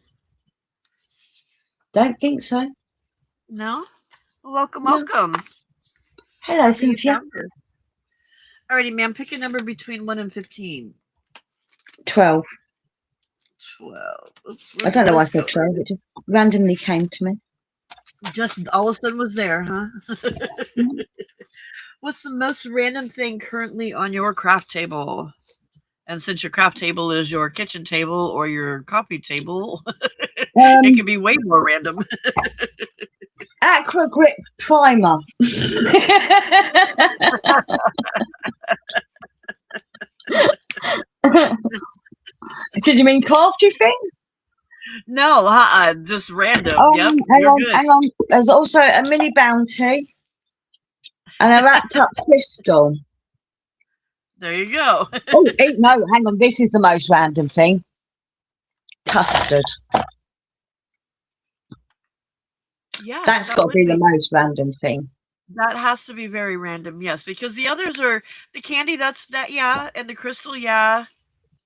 Don't think so. No? Well, welcome, No. welcome. Hello, Happy you Cynthia. found us. Alrighty, ma'am. Pick a number between 1 and 15. 12. 12. Oops, I where don't did know why I this said go? 12. It just randomly came to me. Just all of a sudden was there, huh? Mhm. What's the most random thing currently on your craft table? And since your craft table is your kitchen table or your coffee table, it can be way more random. Aqua Grip Primer. Did you mean crafty thing? No, just random. Oh, Yep, hang you're on, good. hang on. There's also a mini bounty and a wrapped up crystal. There you go. Oh, no, hang on. This is the most random thing. Custard. Yes, That's that got to would be the be. most random thing. That has to be very random, yes, because the others are the candy. That's that, yeah, and the crystal, yeah.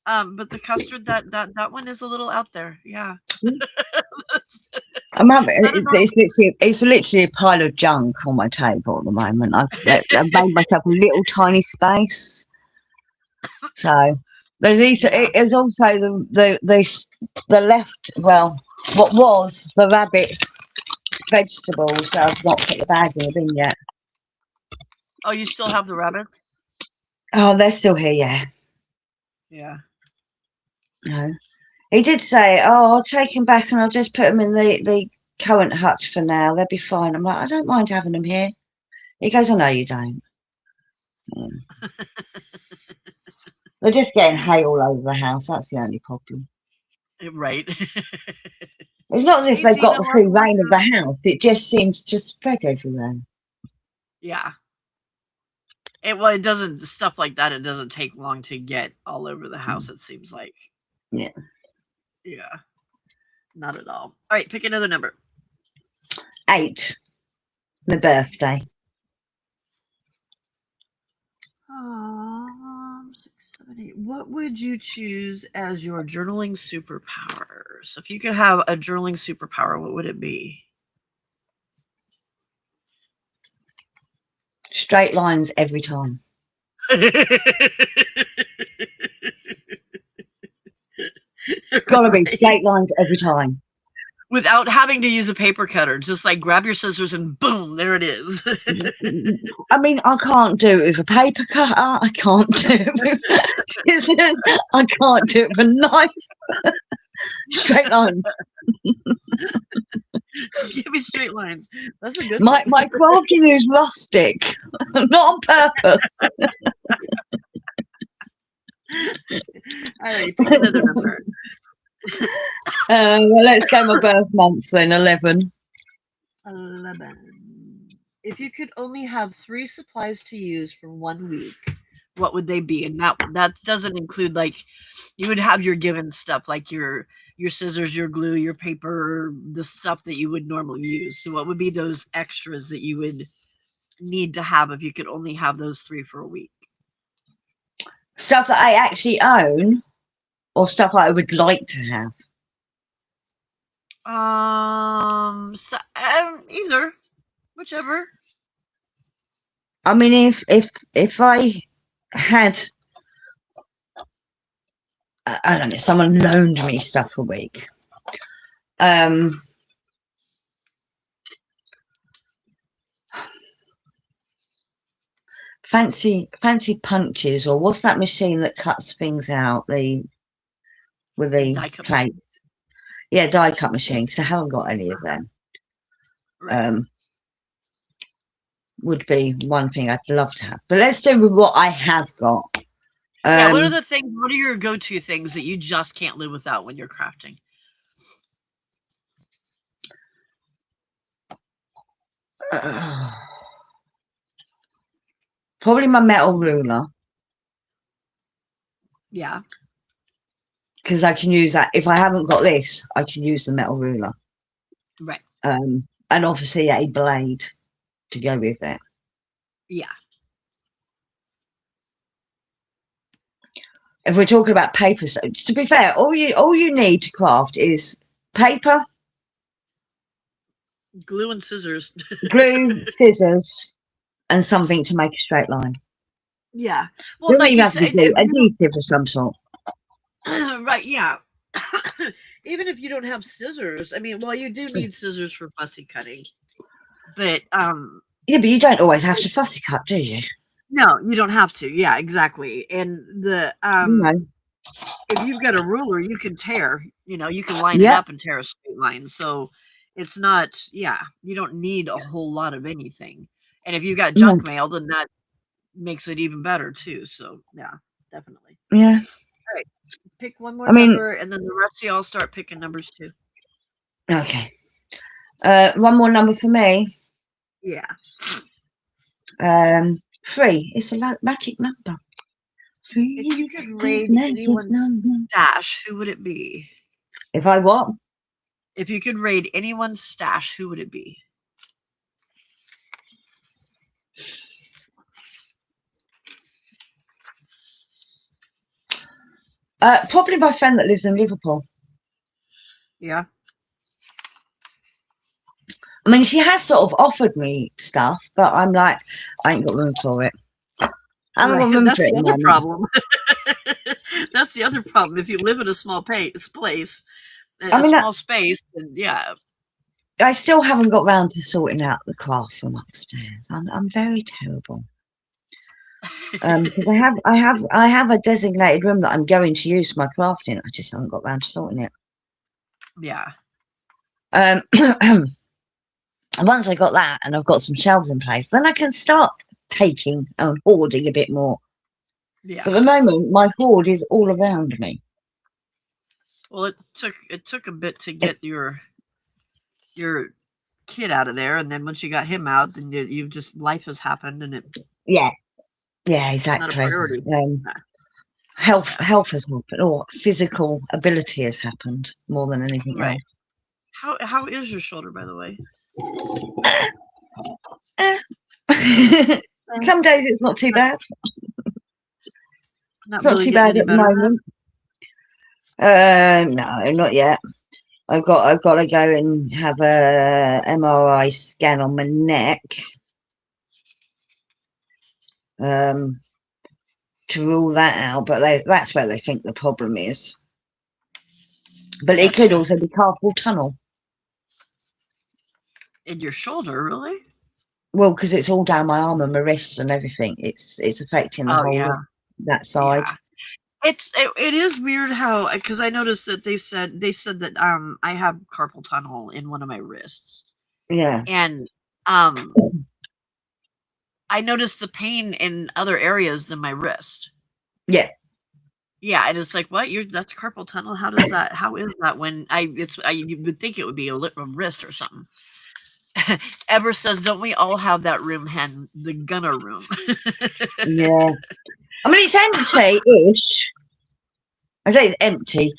But the custard, that one is a little out there, yeah. None of our, It's literally a pile of junk on my table at the moment. I've made myself a little tiny space. So yeah. there's also the left, well, what was the rabbit's vegetables that I've not put the bag in the bin yet. Oh, you still have the rabbits? Oh, they're still here, yeah. Yeah. No. He did say, "Oh, I'll take them back and I'll just put them in the current hut for now. They'll be fine." I'm like, "I don't mind having them here." He goes, "I know you don't." They're just getting hay all over the house. That's the only problem. Right. It's not as if Hey, they've got Zena, the free welcome, reign of the welcome. house. It just seems to spread everywhere. Yeah. It doesn't stuff like that. It doesn't take long to get all over the house. It seems like. Yeah. Yeah. Not at all. All right, pick another number. 8, my birthday. 6, 7, 8. What would you choose as your journaling superpower? So, if you could have a journaling superpower, what would it be? Straight lines every time. Gotta be Right. straight lines every time. Without having to use a paper cutter, just like grab your scissors and boom, there it is. I mean, I can't do it with a paper cutter. I can't do it with scissors. I can't do it with a knife. Straight lines. Give me straight lines. That's a good My one. crafting is rustic, not on purpose. Alrighty, pick another number. Well, let's go my birth month then, 11. 11. If you could only have 3 supplies to use for 1 week, what would they be? And that doesn't include, like, you would have your given stuff, like your scissors, your glue, your paper, the stuff that you would normally use. So what would be those extras that you would need to have if you could only have those 3 for a week? Stuff that I actually own, or stuff I would like to have. Either, whichever. I mean, if I had, I don't know, someone loaned me stuff for a week. Fancy punches, or what's that machine that cuts things out? With the Die cut machine. plates. Yeah, die cut machine. Because I haven't got any of them. Right. Would be one thing I'd love to have. But let's do with what I have got. Yeah, what are the things? What are your go-to things that you just can't live without when you're crafting? Probably my metal ruler. Yeah. Because I can use that. If I haven't got this, I can use the metal ruler. Right. And obviously a blade to go with it. Yeah. If we're talking about paper, so to be fair, all you need to craft is paper, Glue and scissors. glue, scissors, and something to make a straight line. Yeah. Well, Doesn't like even you have to be said, glue, adhesive of some sort. right? Yeah. Even if you don't have scissors, I mean, well, you do need scissors for fussy cutting, but Yeah, but you don't always have to fussy cut, do you? no, you don't have to. Yeah, exactly. And the No. if you've got a ruler, you can tear. You can line it Yeah. up and tear a straight line. So it's not. Yeah, you don't need a whole lot of anything. And if you've got No. junk mail, then that makes it even better too. So yeah, definitely. Yeah. All right, pick one more I mean, number, and then the rest of y'all start picking numbers too. okay. One more number for me. Yeah. 3. It's a magic number. 3 If you is could a raid magic anyone's number. stash, who would it be? If I what? If you could raid anyone's stash, who would it be? Probably my friend that lives in Liverpool. Yeah. I mean, she has sort of offered me stuff, but I'm like, I ain't got room for it. I haven't got room That's for it the at the other moment. problem. That's the other problem. If you live in a small place, I mean, small space, then yeah. I still haven't got round to sorting out the craft from upstairs. I'm very terrible. Because I have a designated room that I'm going to use my crafting. I just haven't got round to sorting it. Yeah. Once I got that and I've got some shelves in place, then I can start taking and hoarding a bit more. Yeah. But at the moment, my hoard is all around me. Well, it took a bit to get your kid out of there, and then once you got him out, then you just life has happened, and it Yeah, exactly. not a priority. Health has happened, or physical ability has happened more than anything Right. else. How is your shoulder, by the way? Some days it's not too bad. Not It's not really too getting bad any at the better. moment. No, not yet. I've got to go and have a MRI scan on my neck. To rule that out, but that's where they think the problem is. But it could also be carpal tunnel. In your shoulder, really? Well, because it's all down my arm and my wrist and everything. It's affecting the whole of that side. Yeah. It is weird how, because I noticed that they said that I have carpal tunnel in one of my wrists. Yeah. And I noticed the pain in other areas than my wrist. Yeah. Yeah, and it's like, what? That's carpal tunnel? How is that when you would think it would be a wrist or something. Ever says, don't we all have that room, Hen? The gunner room. Yeah. I mean, it's empty-ish. I say it's empty.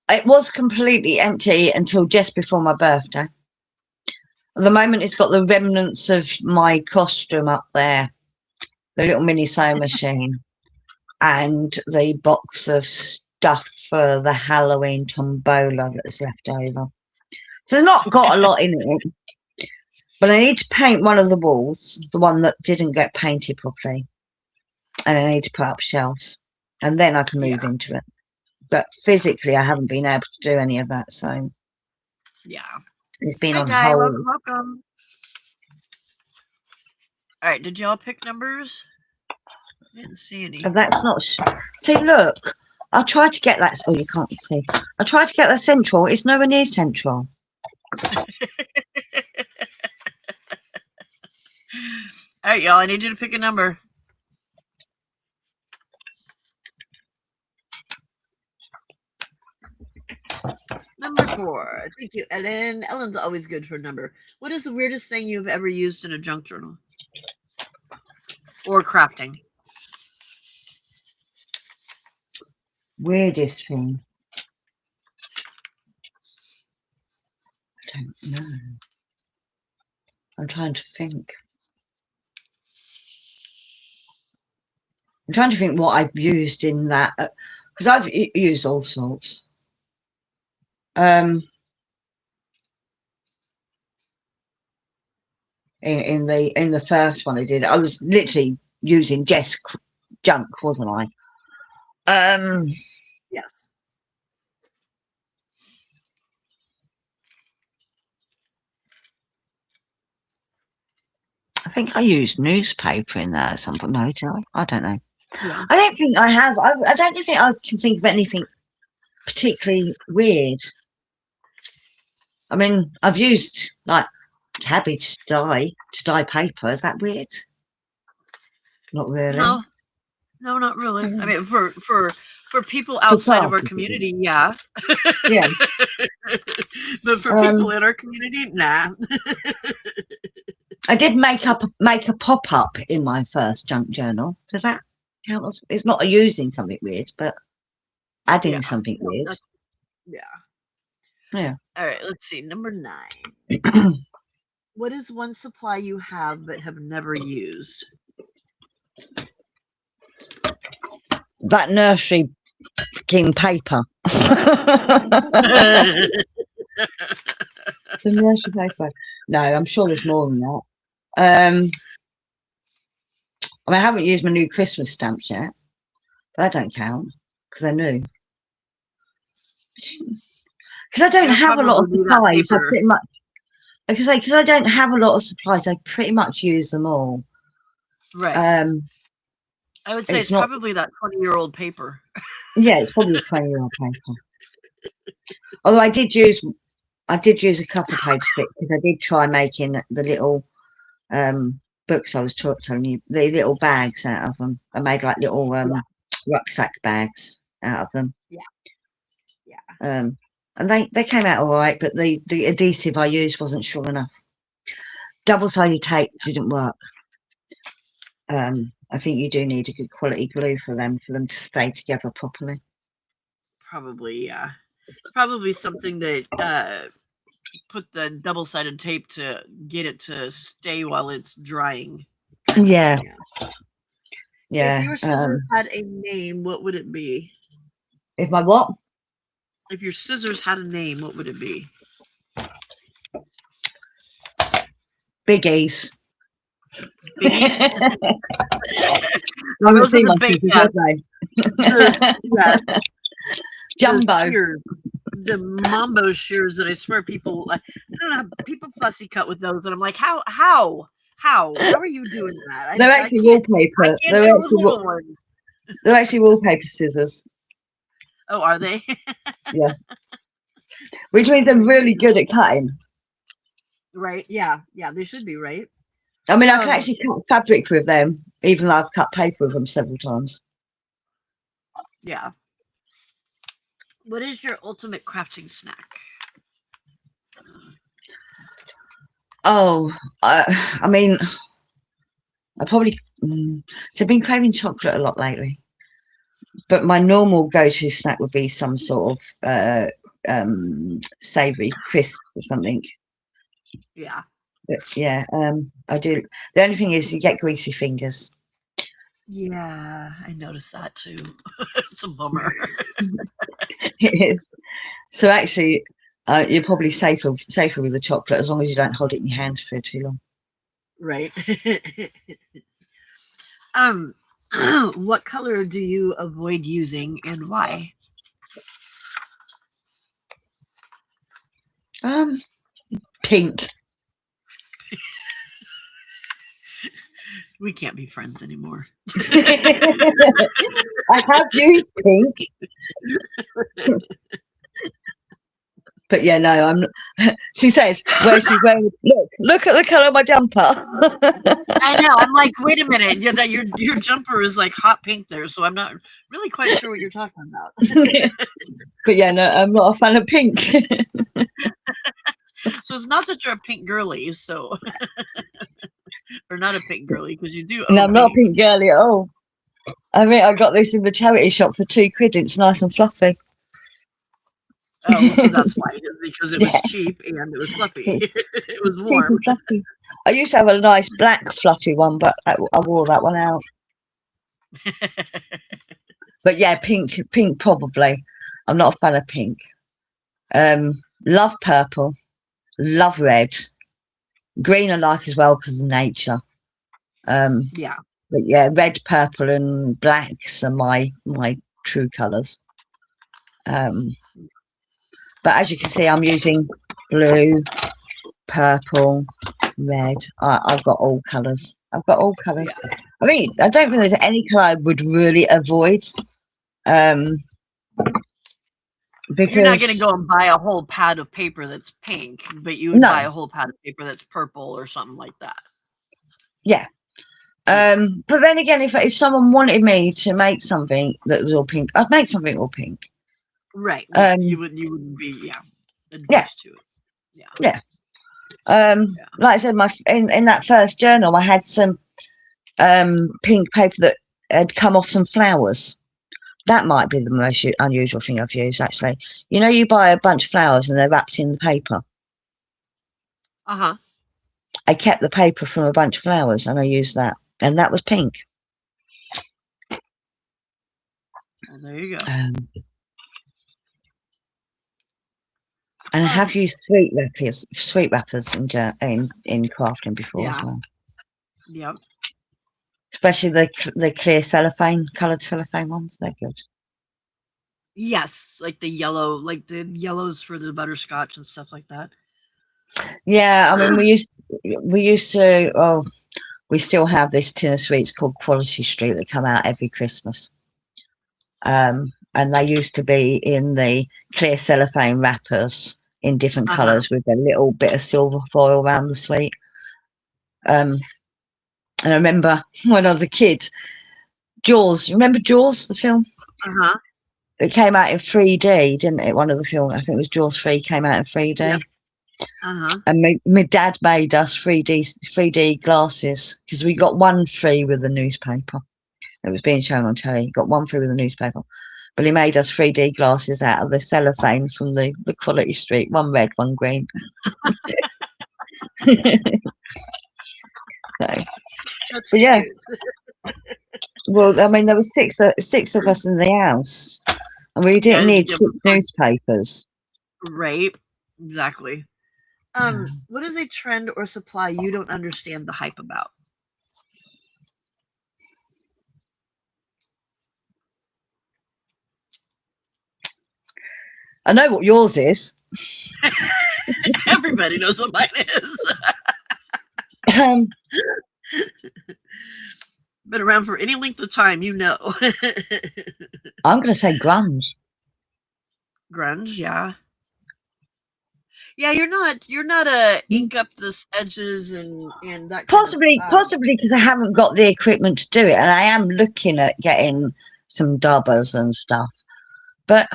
It was completely empty until just before my birthday. At the moment, it's got the remnants of my costume up there. The little mini sewing machine. and the box of stuff for the Halloween tombola that's left over. So I've not got a lot in it, but I need to paint one of the walls, the one that didn't get painted properly, and I need to put up shelves, and then I can move into it. But physically, I haven't been able to do any of that, so yeah. it's been Hi, on Di. hold. Welcome, welcome. All right. Did y'all pick numbers? I didn't see any. And that's not. See, look, I tried to get that. Oh, you can't see. I tried to get that central. It's nowhere near central. All right, y'all. I need you to pick a number. Number 4. Thank you, Ellen. Ellen's always good for a number. What is the weirdest thing you've ever used in a junk journal? Or crafting? Weirdest thing. I don't know. I'm trying to think. I'm trying to think what I've used in that, because I've used all sorts. In the first one I did, I was literally using desk junk, wasn't I? Yes. I think I used newspaper in that at some point. No, did I? I don't know. Yeah. I don't think I have. I don't think I can think of anything particularly weird. I mean, I've used like cabbage dye to dye paper. Is that weird? Not really. No, not really. I mean, for people For outside of our classes, community, yeah. yeah. But for people in our community, nah. I did make a pop up in my first junk journal. Does that count as? It's not using something weird, but adding Yeah. something No, weird. yeah. Yeah. All right. Let's see. Number 9. What is one supply you have but have never used? That nursery king paper. The nursery paper. No, I'm sure there's more than that. I mean, I haven't used my new Christmas stamps yet. That don't count because they're new. Because I don't have a lot of supplies. I pretty much, because I don't have a lot of supplies. I pretty much use them all. Right. I would say it's not, probably that 20-year-old paper. Yeah, it's probably a 20-year-old paper. Although I did use a couple of paper sticks because I did try making the little books I was telling you, the little bags out of them. I made like little rucksack bags out of them. Yeah. And they came out all right, but the adhesive I used wasn't strong enough. Double-sided tape didn't work. I think you do need a good quality glue for them to stay together properly. Probably, yeah. Probably something that put the double-sided tape to get it to stay while it's drying. Yeah. If your scissors had a name, what would it be? If my what? If your scissors had a name, what would it be? Biggies. Biggies? Those are the big, yeah. Jumbo. The Mambo shears that I swear people, I don't know, people fussy cut with those, and I'm like, how are you doing that? They're actually wallpaper. They're actually wallpaper scissors. Oh, are they? Yeah. Which means they're really good at cutting. Right. Yeah. Yeah. They should be, right? I mean, I can actually cut fabric with them, even though I've cut paper with them several times. Yeah. What is your ultimate crafting snack? Oh, I mean, I probably so I've been craving chocolate a lot lately, but my normal go-to snack would be some sort of savoury crisps or something. Yeah. But yeah, I do. The only thing is you get greasy fingers. Yeah, I noticed that too. It's a bummer. It is. So actually, you're probably safer with the chocolate as long as you don't hold it in your hands for too long. Right. um, what color do you avoid using and why? Pink. We can't be friends anymore. I have used pink, but yeah, no, I'm not. She says where she's wearing. Look at the colour of my jumper. I know. I'm like, wait a minute. Yeah, that your jumper is like hot pink there, so I'm not really quite sure what you're talking about. But yeah, no, I'm not a fan of pink. So it's not that you're a pink girly, so or not a pink girly because you do No, own I'm not a pink. pink girly at all. I mean, I got this in the charity shop for £2. It's nice and fluffy. Oh, well, so that's why because it Yeah, was cheap and it was fluffy. it's It was cheap and warm. fluffy. I used to have a nice black fluffy one, but I wore that one out. But yeah, pink probably. I'm not a fan of pink. Love purple, love red, green I like as well because of nature. Yeah. But yeah, red, purple, and blacks are my true colours. But as you can see, I'm using blue, purple, red. I've got all colours. I've got all colours. Yeah. I mean, I don't think there's any colour I would really avoid. You're not going to Because go and buy a whole pad of paper that's pink, but you would buy no, a whole pad of paper that's purple or something like that. yeah. Yeah. But then again, if someone wanted me to make something that was all pink, I'd make something all pink. Right. You Um, wouldn't be yeah, adverse to it. Yeah. yeah. Yeah. Like I said, in that first journal, I had some pink paper that had come off some flowers. That might be the most unusual thing I've used, actually. You know, you buy a bunch of flowers and they're wrapped in the paper. Uh-huh. I kept the paper from a bunch of flowers and I used that, and that was pink. Well, there you go. And I have used sweet wrappers in crafting before as Yeah. well. Yep. Especially the clear coloured cellophane ones. They're good. Yes, like the yellows for the butterscotch and stuff like that. Yeah, I mean we used to. Oh, we still have this tin of sweets called Quality Street that come out every Christmas. And they used to be in the clear cellophane wrappers in different Uh-huh. colours with a little bit of silver foil around the sweet. And I remember when I was a kid, Jaws. Remember Jaws, the film? Uh-huh. It came out in 3D, didn't it? One of the films, I think it was Jaws 3, came out in 3D. Yep. Uh-huh. And my dad made us 3D glasses because we got one free with the newspaper. It was being shown on telly. Got one free with the newspaper. But he made us 3D glasses out of the cellophane from the Quality Street. One red, one green. So, That's but yeah, cute. well, I mean, there were six of us in the house, and we Yeah, didn't need yeah, 6 newspapers. right. Exactly. What is a trend or supply you don't understand the hype about? I know what yours is. Everybody knows what mine is. Um, Been around for any length of time, you know. I'm going to say grunge. Grunge, yeah. Yeah, you're not a ink up the edges and that kind of Possibly because I haven't got the equipment to do it, and I am looking at getting some dubbers and stuff. But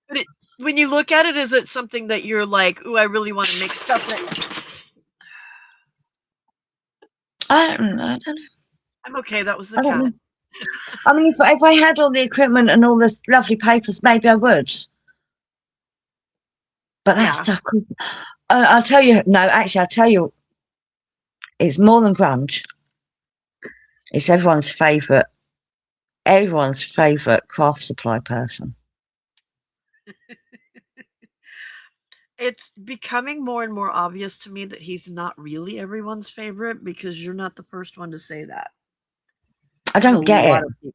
but when you look at it, is it something that you're like, ooh, I really want to make stuff that I don't know. I'm okay, that was the I don't cat. know. I mean, if I had all the equipment and all this lovely papers, maybe I would. But that Yeah. stuff, I'll tell you. No, actually, I'll tell you. It's more than grunge. It's everyone's favourite everyone's favourite craft supply person. It's becoming more and more obvious to me that he's not really everyone's favorite because you're not the first one to say that. I don't get it.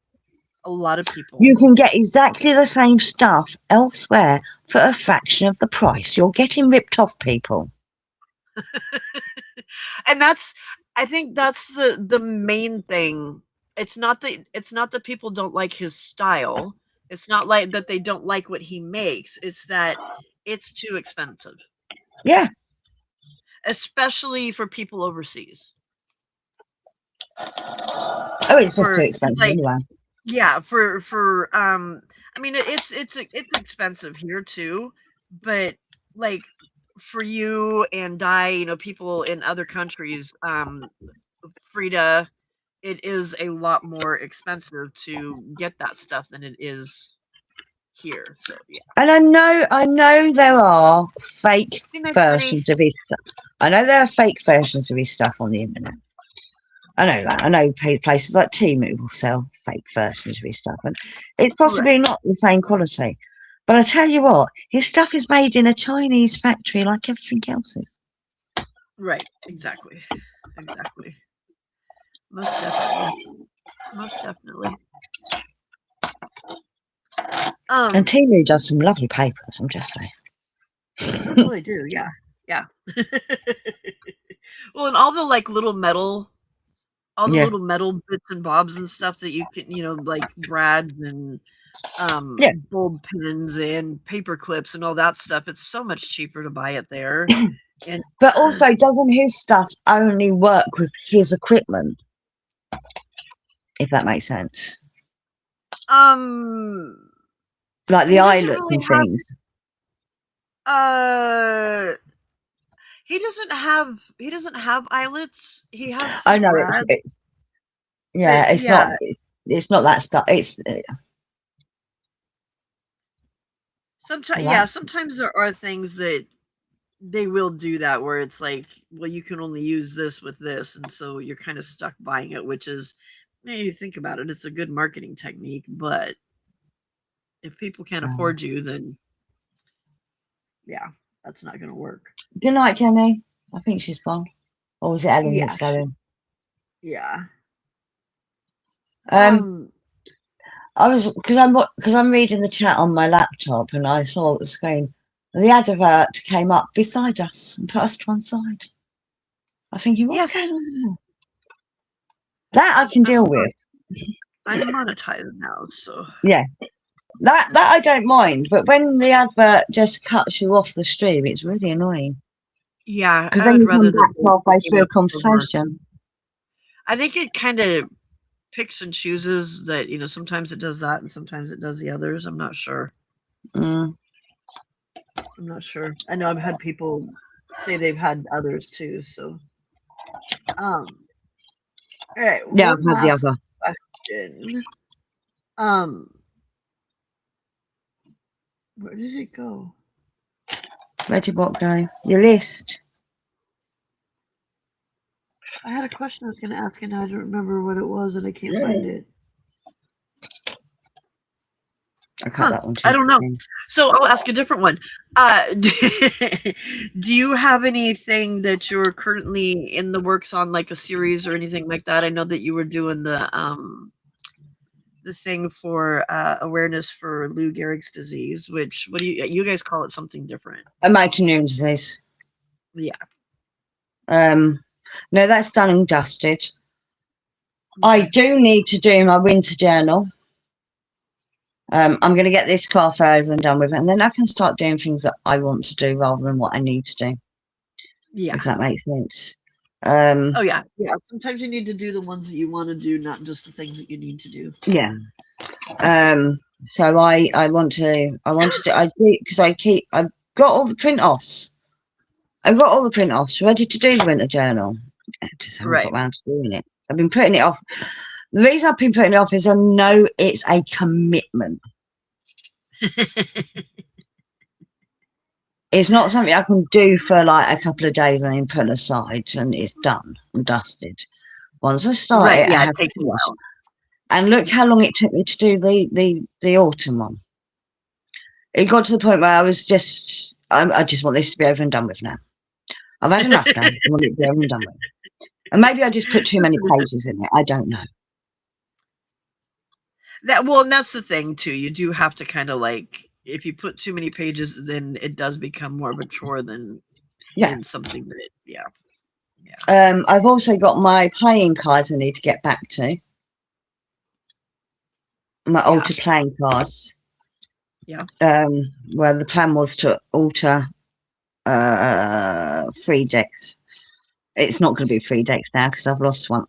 A lot of people. You can get exactly the same stuff elsewhere for a fraction of the price. You're getting ripped off, people. And I think that's the main thing. It's not that people don't like his style. It's not like that they don't like what he makes. It's that it's too expensive. Yeah. Especially for people overseas. Oh, it's just too expensive anyway. Yeah, for I mean it's expensive here too, but like for you and people in other countries, Frida, it is a lot more expensive to get that stuff than it is here. So yeah. And I know there are fake versions of his stuff. I know there are fake versions of his stuff on the internet. I know that. I know places like Temu will sell fake versions of his stuff, and it's possibly not the same quality. But I tell you what, his stuff is made in a Chinese factory like everything else is. Right. Exactly. Most definitely. And Temu does some lovely papers, I'm just saying. Well, they do, yeah. Well, and all the little metal bits and bobs and stuff that you can, like brads and bulb pins and paper clips and all that stuff. It's so much cheaper to buy it there. And but also, doesn't his stuff only work with his equipment? If that makes sense. Like the eyelets and things. He doesn't have eyelets. He has I know brads, it's not that stuff. It's sometimes there are things that they will do that where it's like, well, you can only use this with this, and so you're kind of stuck buying it, which is, you think about it, it's a good marketing technique, but if people can't afford you, then yeah, that's not going to work. Good night, Jenny. I think she's gone. Or was it Ellen that's going? Yeah. I was because I'm reading the chat on my laptop and I saw the screen. And the advert came up beside us and put us to one side. I was thinking, what's going on there? That I can deal with. I'm monetized now, so yeah. That I don't mind, but when the advert just cuts you off the stream, it's really annoying. Yeah, because then you come back halfway through a conversation. I think it kind of picks and chooses that, sometimes it does that and sometimes it does the others. I'm not sure. I'm not sure. I know I've had people say they've had others too. So, all right. Yeah, I've had the other question. Where did it go? Where did what go? Your list. I had a question I was going to ask, and I don't remember what it was, and I can't find it. I cut that one too. I don't know. So I'll ask a different one. Do you have anything that you're currently in the works on, like a series or anything like that? I know that you were doing the thing for awareness for Lou Gehrig's disease, which what do you guys call it? Something different? A motor neuron disease. Yeah. No, that's done and dusted. Okay. I do need to do my winter journal. I'm going to get this class over and done with, and then I can start doing things that I want to do rather than what I need to do. Yeah, if that makes sense. Oh yeah. Sometimes you need to do the ones that you want to do, not just the things that you need to do. Yeah. So I want to do because I've got all the print offs. I've got all the print offs ready to do the winter journal. I just haven't got around to doing it. I've been putting it off. The reason I've been putting it off is I know it's a commitment. It's not something I can do for like a couple of days and then put aside and it's done and dusted. Once I start it, it takes a while. And look how long it took me to do the autumn one. It got to the point where I was just, I just want this to be over and done with now. I've had enough now. I want it to be over and done with. And maybe I just put too many pages in it. I don't know. And that's the thing too. You do have to kind of like, if you put too many pages, then it does become more of a chore than something that, yeah. I've also got my playing cards I need to get back to. My alter playing cards. Yeah. Where the plan was to alter 3 decks. It's not going to be 3 decks now because I've lost one.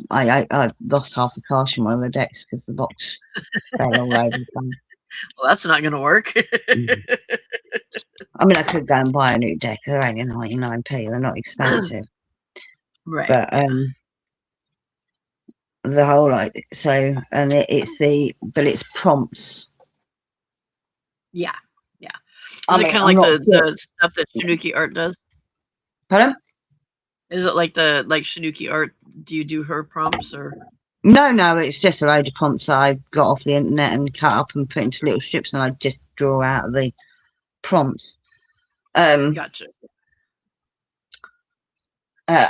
I lost half the cards from one of the decks because the box fell all over the place. Well, that's not going to work. I mean, I could go and buy a new deck. They're only 99p. They're not expensive. Right. But the whole and it's prompts. Yeah. Is it kind of like the stuff that Shinuki Art does? Pardon? Is it like Shinuki Art? Do you do her prompts or? No, it's just a load of prompts I got off the internet and cut up and put into little strips, and I just draw out the prompts. Gotcha.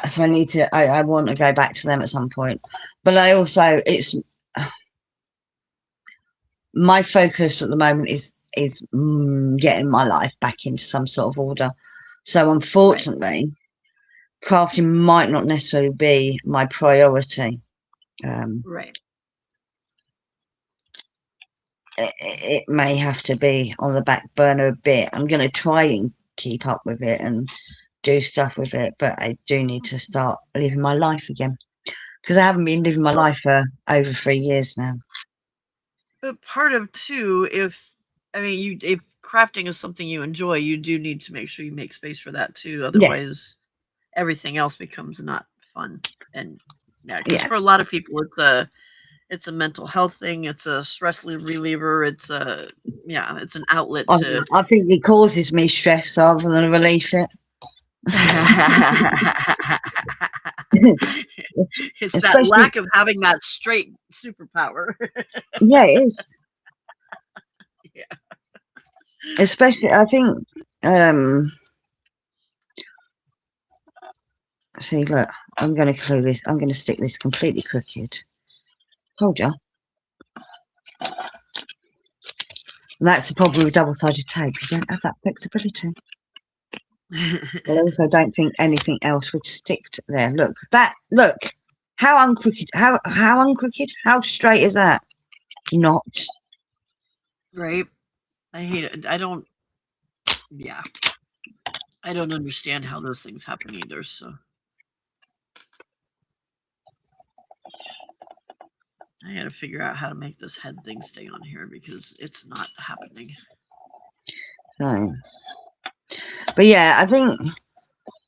So I need to. I want to go back to them at some point, but I also my focus at the moment is getting my life back into some sort of order. So unfortunately, crafting might not necessarily be my priority. Right. It may have to be on the back burner a bit. I'm going to try and keep up with it and do stuff with it, but I do need to start living my life again because I haven't been living my life for over 3 years now. But part of too, if crafting is something you enjoy, you do need to make sure you make space for that too. Otherwise, everything else becomes not fun. And because for a lot of people, it's a mental health thing. It's a stress reliever. It's it's an outlet to. I think it causes me stress rather than relief it. It's that lack of having that straight superpower. Yeah, it is. Yeah. Especially, I think. See, look, I'm going to glue this. I'm going to stick this completely crooked. Told you. And that's the problem with double-sided tape. You don't have that flexibility. I also don't think anything else would stick there. Look, how uncrooked, how uncrooked, how straight is that? Not. Right. I hate it. I don't understand how those things happen either, so. I gotta figure out how to make this head thing stay on here because it's not happening. So, but yeah, I think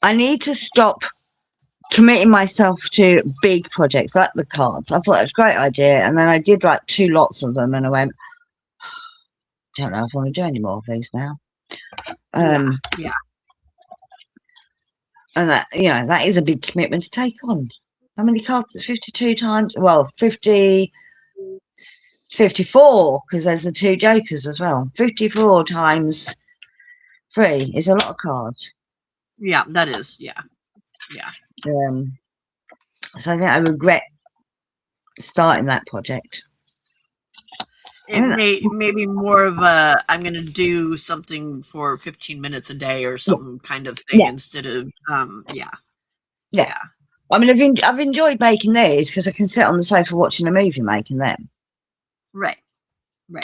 I need to stop committing myself to big projects like the cards. I thought that was a great idea, and then I did like 2 lots of them, and I went, I don't know if I want to do any more of these now. Yeah. And that that is a big commitment to take on. How many cards? 52 times? Well, 54 because there's the 2 jokers as well. 54 times 3 is a lot of cards. Yeah, that is. Yeah. So I think I regret starting that project. It may be more of a I'm going to do something for 15 minutes a day or some kind of thing instead of Yeah. I mean, I've enjoyed making these because I can sit on the sofa watching a movie making them. Right.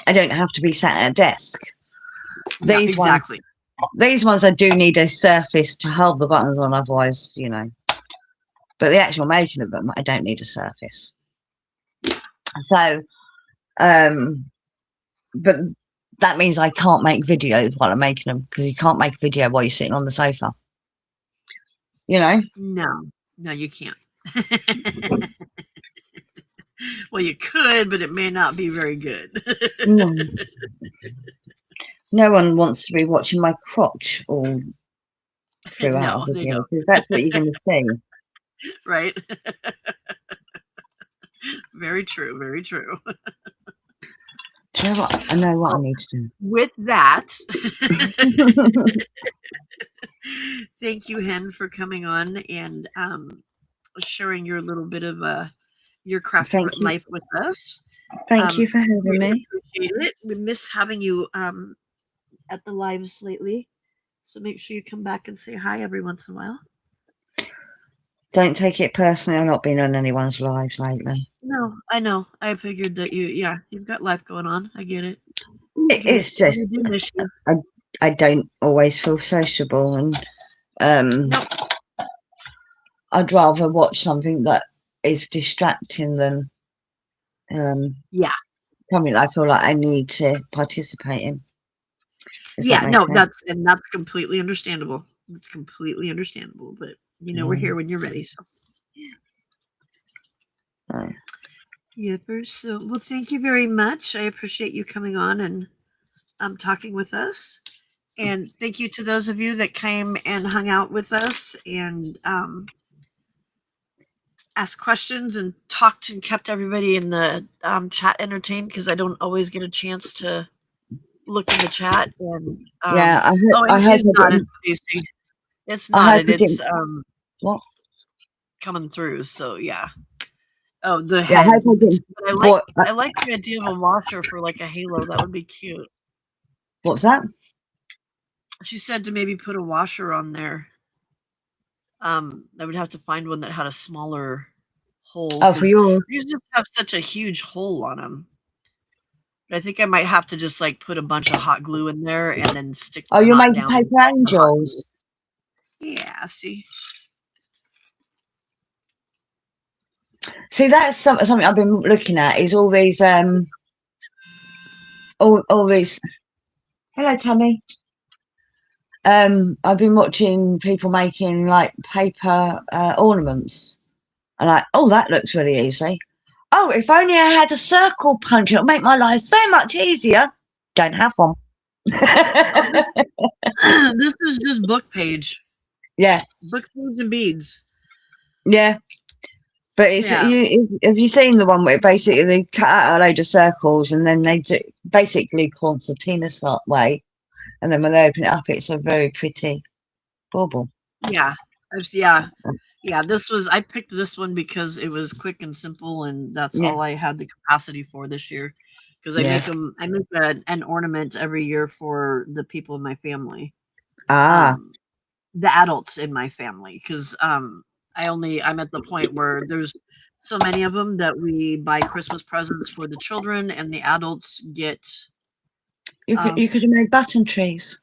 I don't have to be sat at a desk. Yeah, exactly. These ones I do need a surface to hold the buttons on, otherwise, But the actual making of them, I don't need a surface. So, but that means I can't make videos while I'm making them because you can't make a video while you're sitting on the sofa. No, you can't. Well, you could, but it may not be very good. No one wants to be watching my crotch all throughout the video because that's what you're going to see. Right. Very true. Very true. Do you know what? I know what I Well, need to with that, do. thank you, Hen, for coming on and sharing your little bit of your craft Thank you. life with us. Thank you for having Greatly me. appreciate it. We miss having you at the lives lately. So make sure you come back and say hi every once in a while. Don't take it personally. I've not been on anyone's lives lately. No, I know. I figured that you've got life going on. I get it. I get it. It's But we just do miss you. I I don't always feel sociable, and Nope. I'd rather watch something that is distracting than Yeah. something that I feel like I need to participate in. Does that Yeah, make no, sense? that's completely understandable. It's completely understandable. But we're Yeah. here when you're ready. So So, Yipper. So well, thank you very much. I appreciate you coming on and talking with us. And thank you to those of you that came and hung out with us and asked questions and talked and kept everybody in the chat entertained because I don't always get a chance to look in the chat. And yeah, oh, and I it hope is I not. It's didn't. Lucy. It's I not. hope It. I It's didn't. What? coming through. So yeah. Oh, the Yeah, I hope I head. didn't. But What? I like the idea of a washer for like a halo. That would be cute. What's that? She said to maybe put a washer on there. I would have to find one that had a smaller hole Oh, for because yours. these just have such a huge hole on them. But I think I might have to just like put a bunch of hot glue in there and then stick Oh, the you're knot making down paper inside the hot glue. angels. Yeah, see. See, that's something I've been looking at. Is all these all these. Hello, Tammy. I've been watching people making like paper ornaments, and like, oh, that looks really easy. Oh, if only I had a circle punch, it'll make my life so much easier. Don't have one. Oh, this is just book page. Yeah, Book page and beads. yeah. But it's Yeah. have you seen the one where basically they cut out a load of circles and then they do basically concertina sort way, and then when they open it up, it's a very pretty bauble. Yeah. Yeah. Yeah. This was I picked this one because it was quick and simple and that's Yeah, all I had the capacity for this year. Because yeah. I make an ornament every year for the people in my family. Ah, Um the adults in my family because I'm at the point where there's so many of them that we buy Christmas presents for the children and the adults get um you could have made button trees.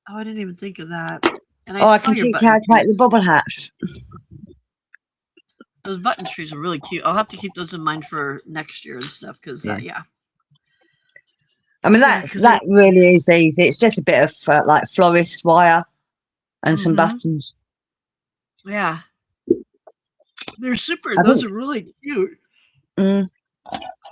oh, I didn't even think of that. And I Oh, I saw can your teach you button how to make trees. the bobble hats. Those button trees are really cute. I'll have to keep those in mind for next year and stuff because Yeah. yeah. I mean, Yeah, because that really is easy. It's just a bit of like florist wire and some mm-hmm. buttons. Yeah. They're super. I Those think. are really cute. Mm,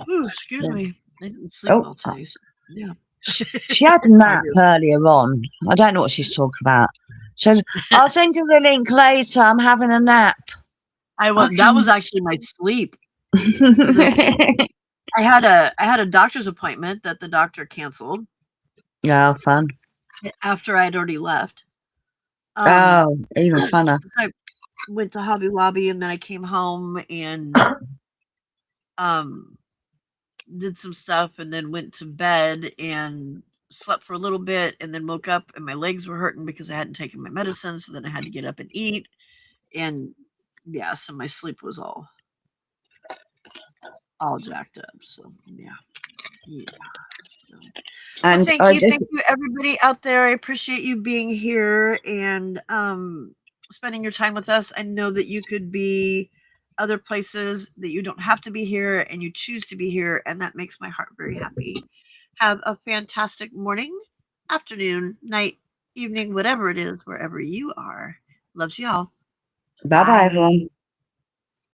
Ooh, excuse yeah. me. I didn't sleep Oh, well today. So, yeah. she had a I nap do. earlier on. I don't know what she's talking about. So I'll send you the link later. I'm having a nap. That was Okay. actually my sleep because I had a doctor's appointment that the doctor canceled Yeah, fun. after I'd already left. Oh, even funner. I went to Hobby Lobby and then I came home and um did some stuff and then went to bed and slept for a little bit and then woke up and my legs were hurting because I hadn't taken my medicine. So then I had to get up and eat. And yeah, so my sleep was all jacked up. So yeah. Yeah. So well, And I just thank you, everybody out there. I appreciate you being here and spending your time with us. I know that you could be other places that you don't have to be here, and you choose to be here, and that makes my heart very happy. Have a fantastic morning, afternoon, night, evening, whatever it is, wherever you are. Loves y'all. bye bye Bye. everyone.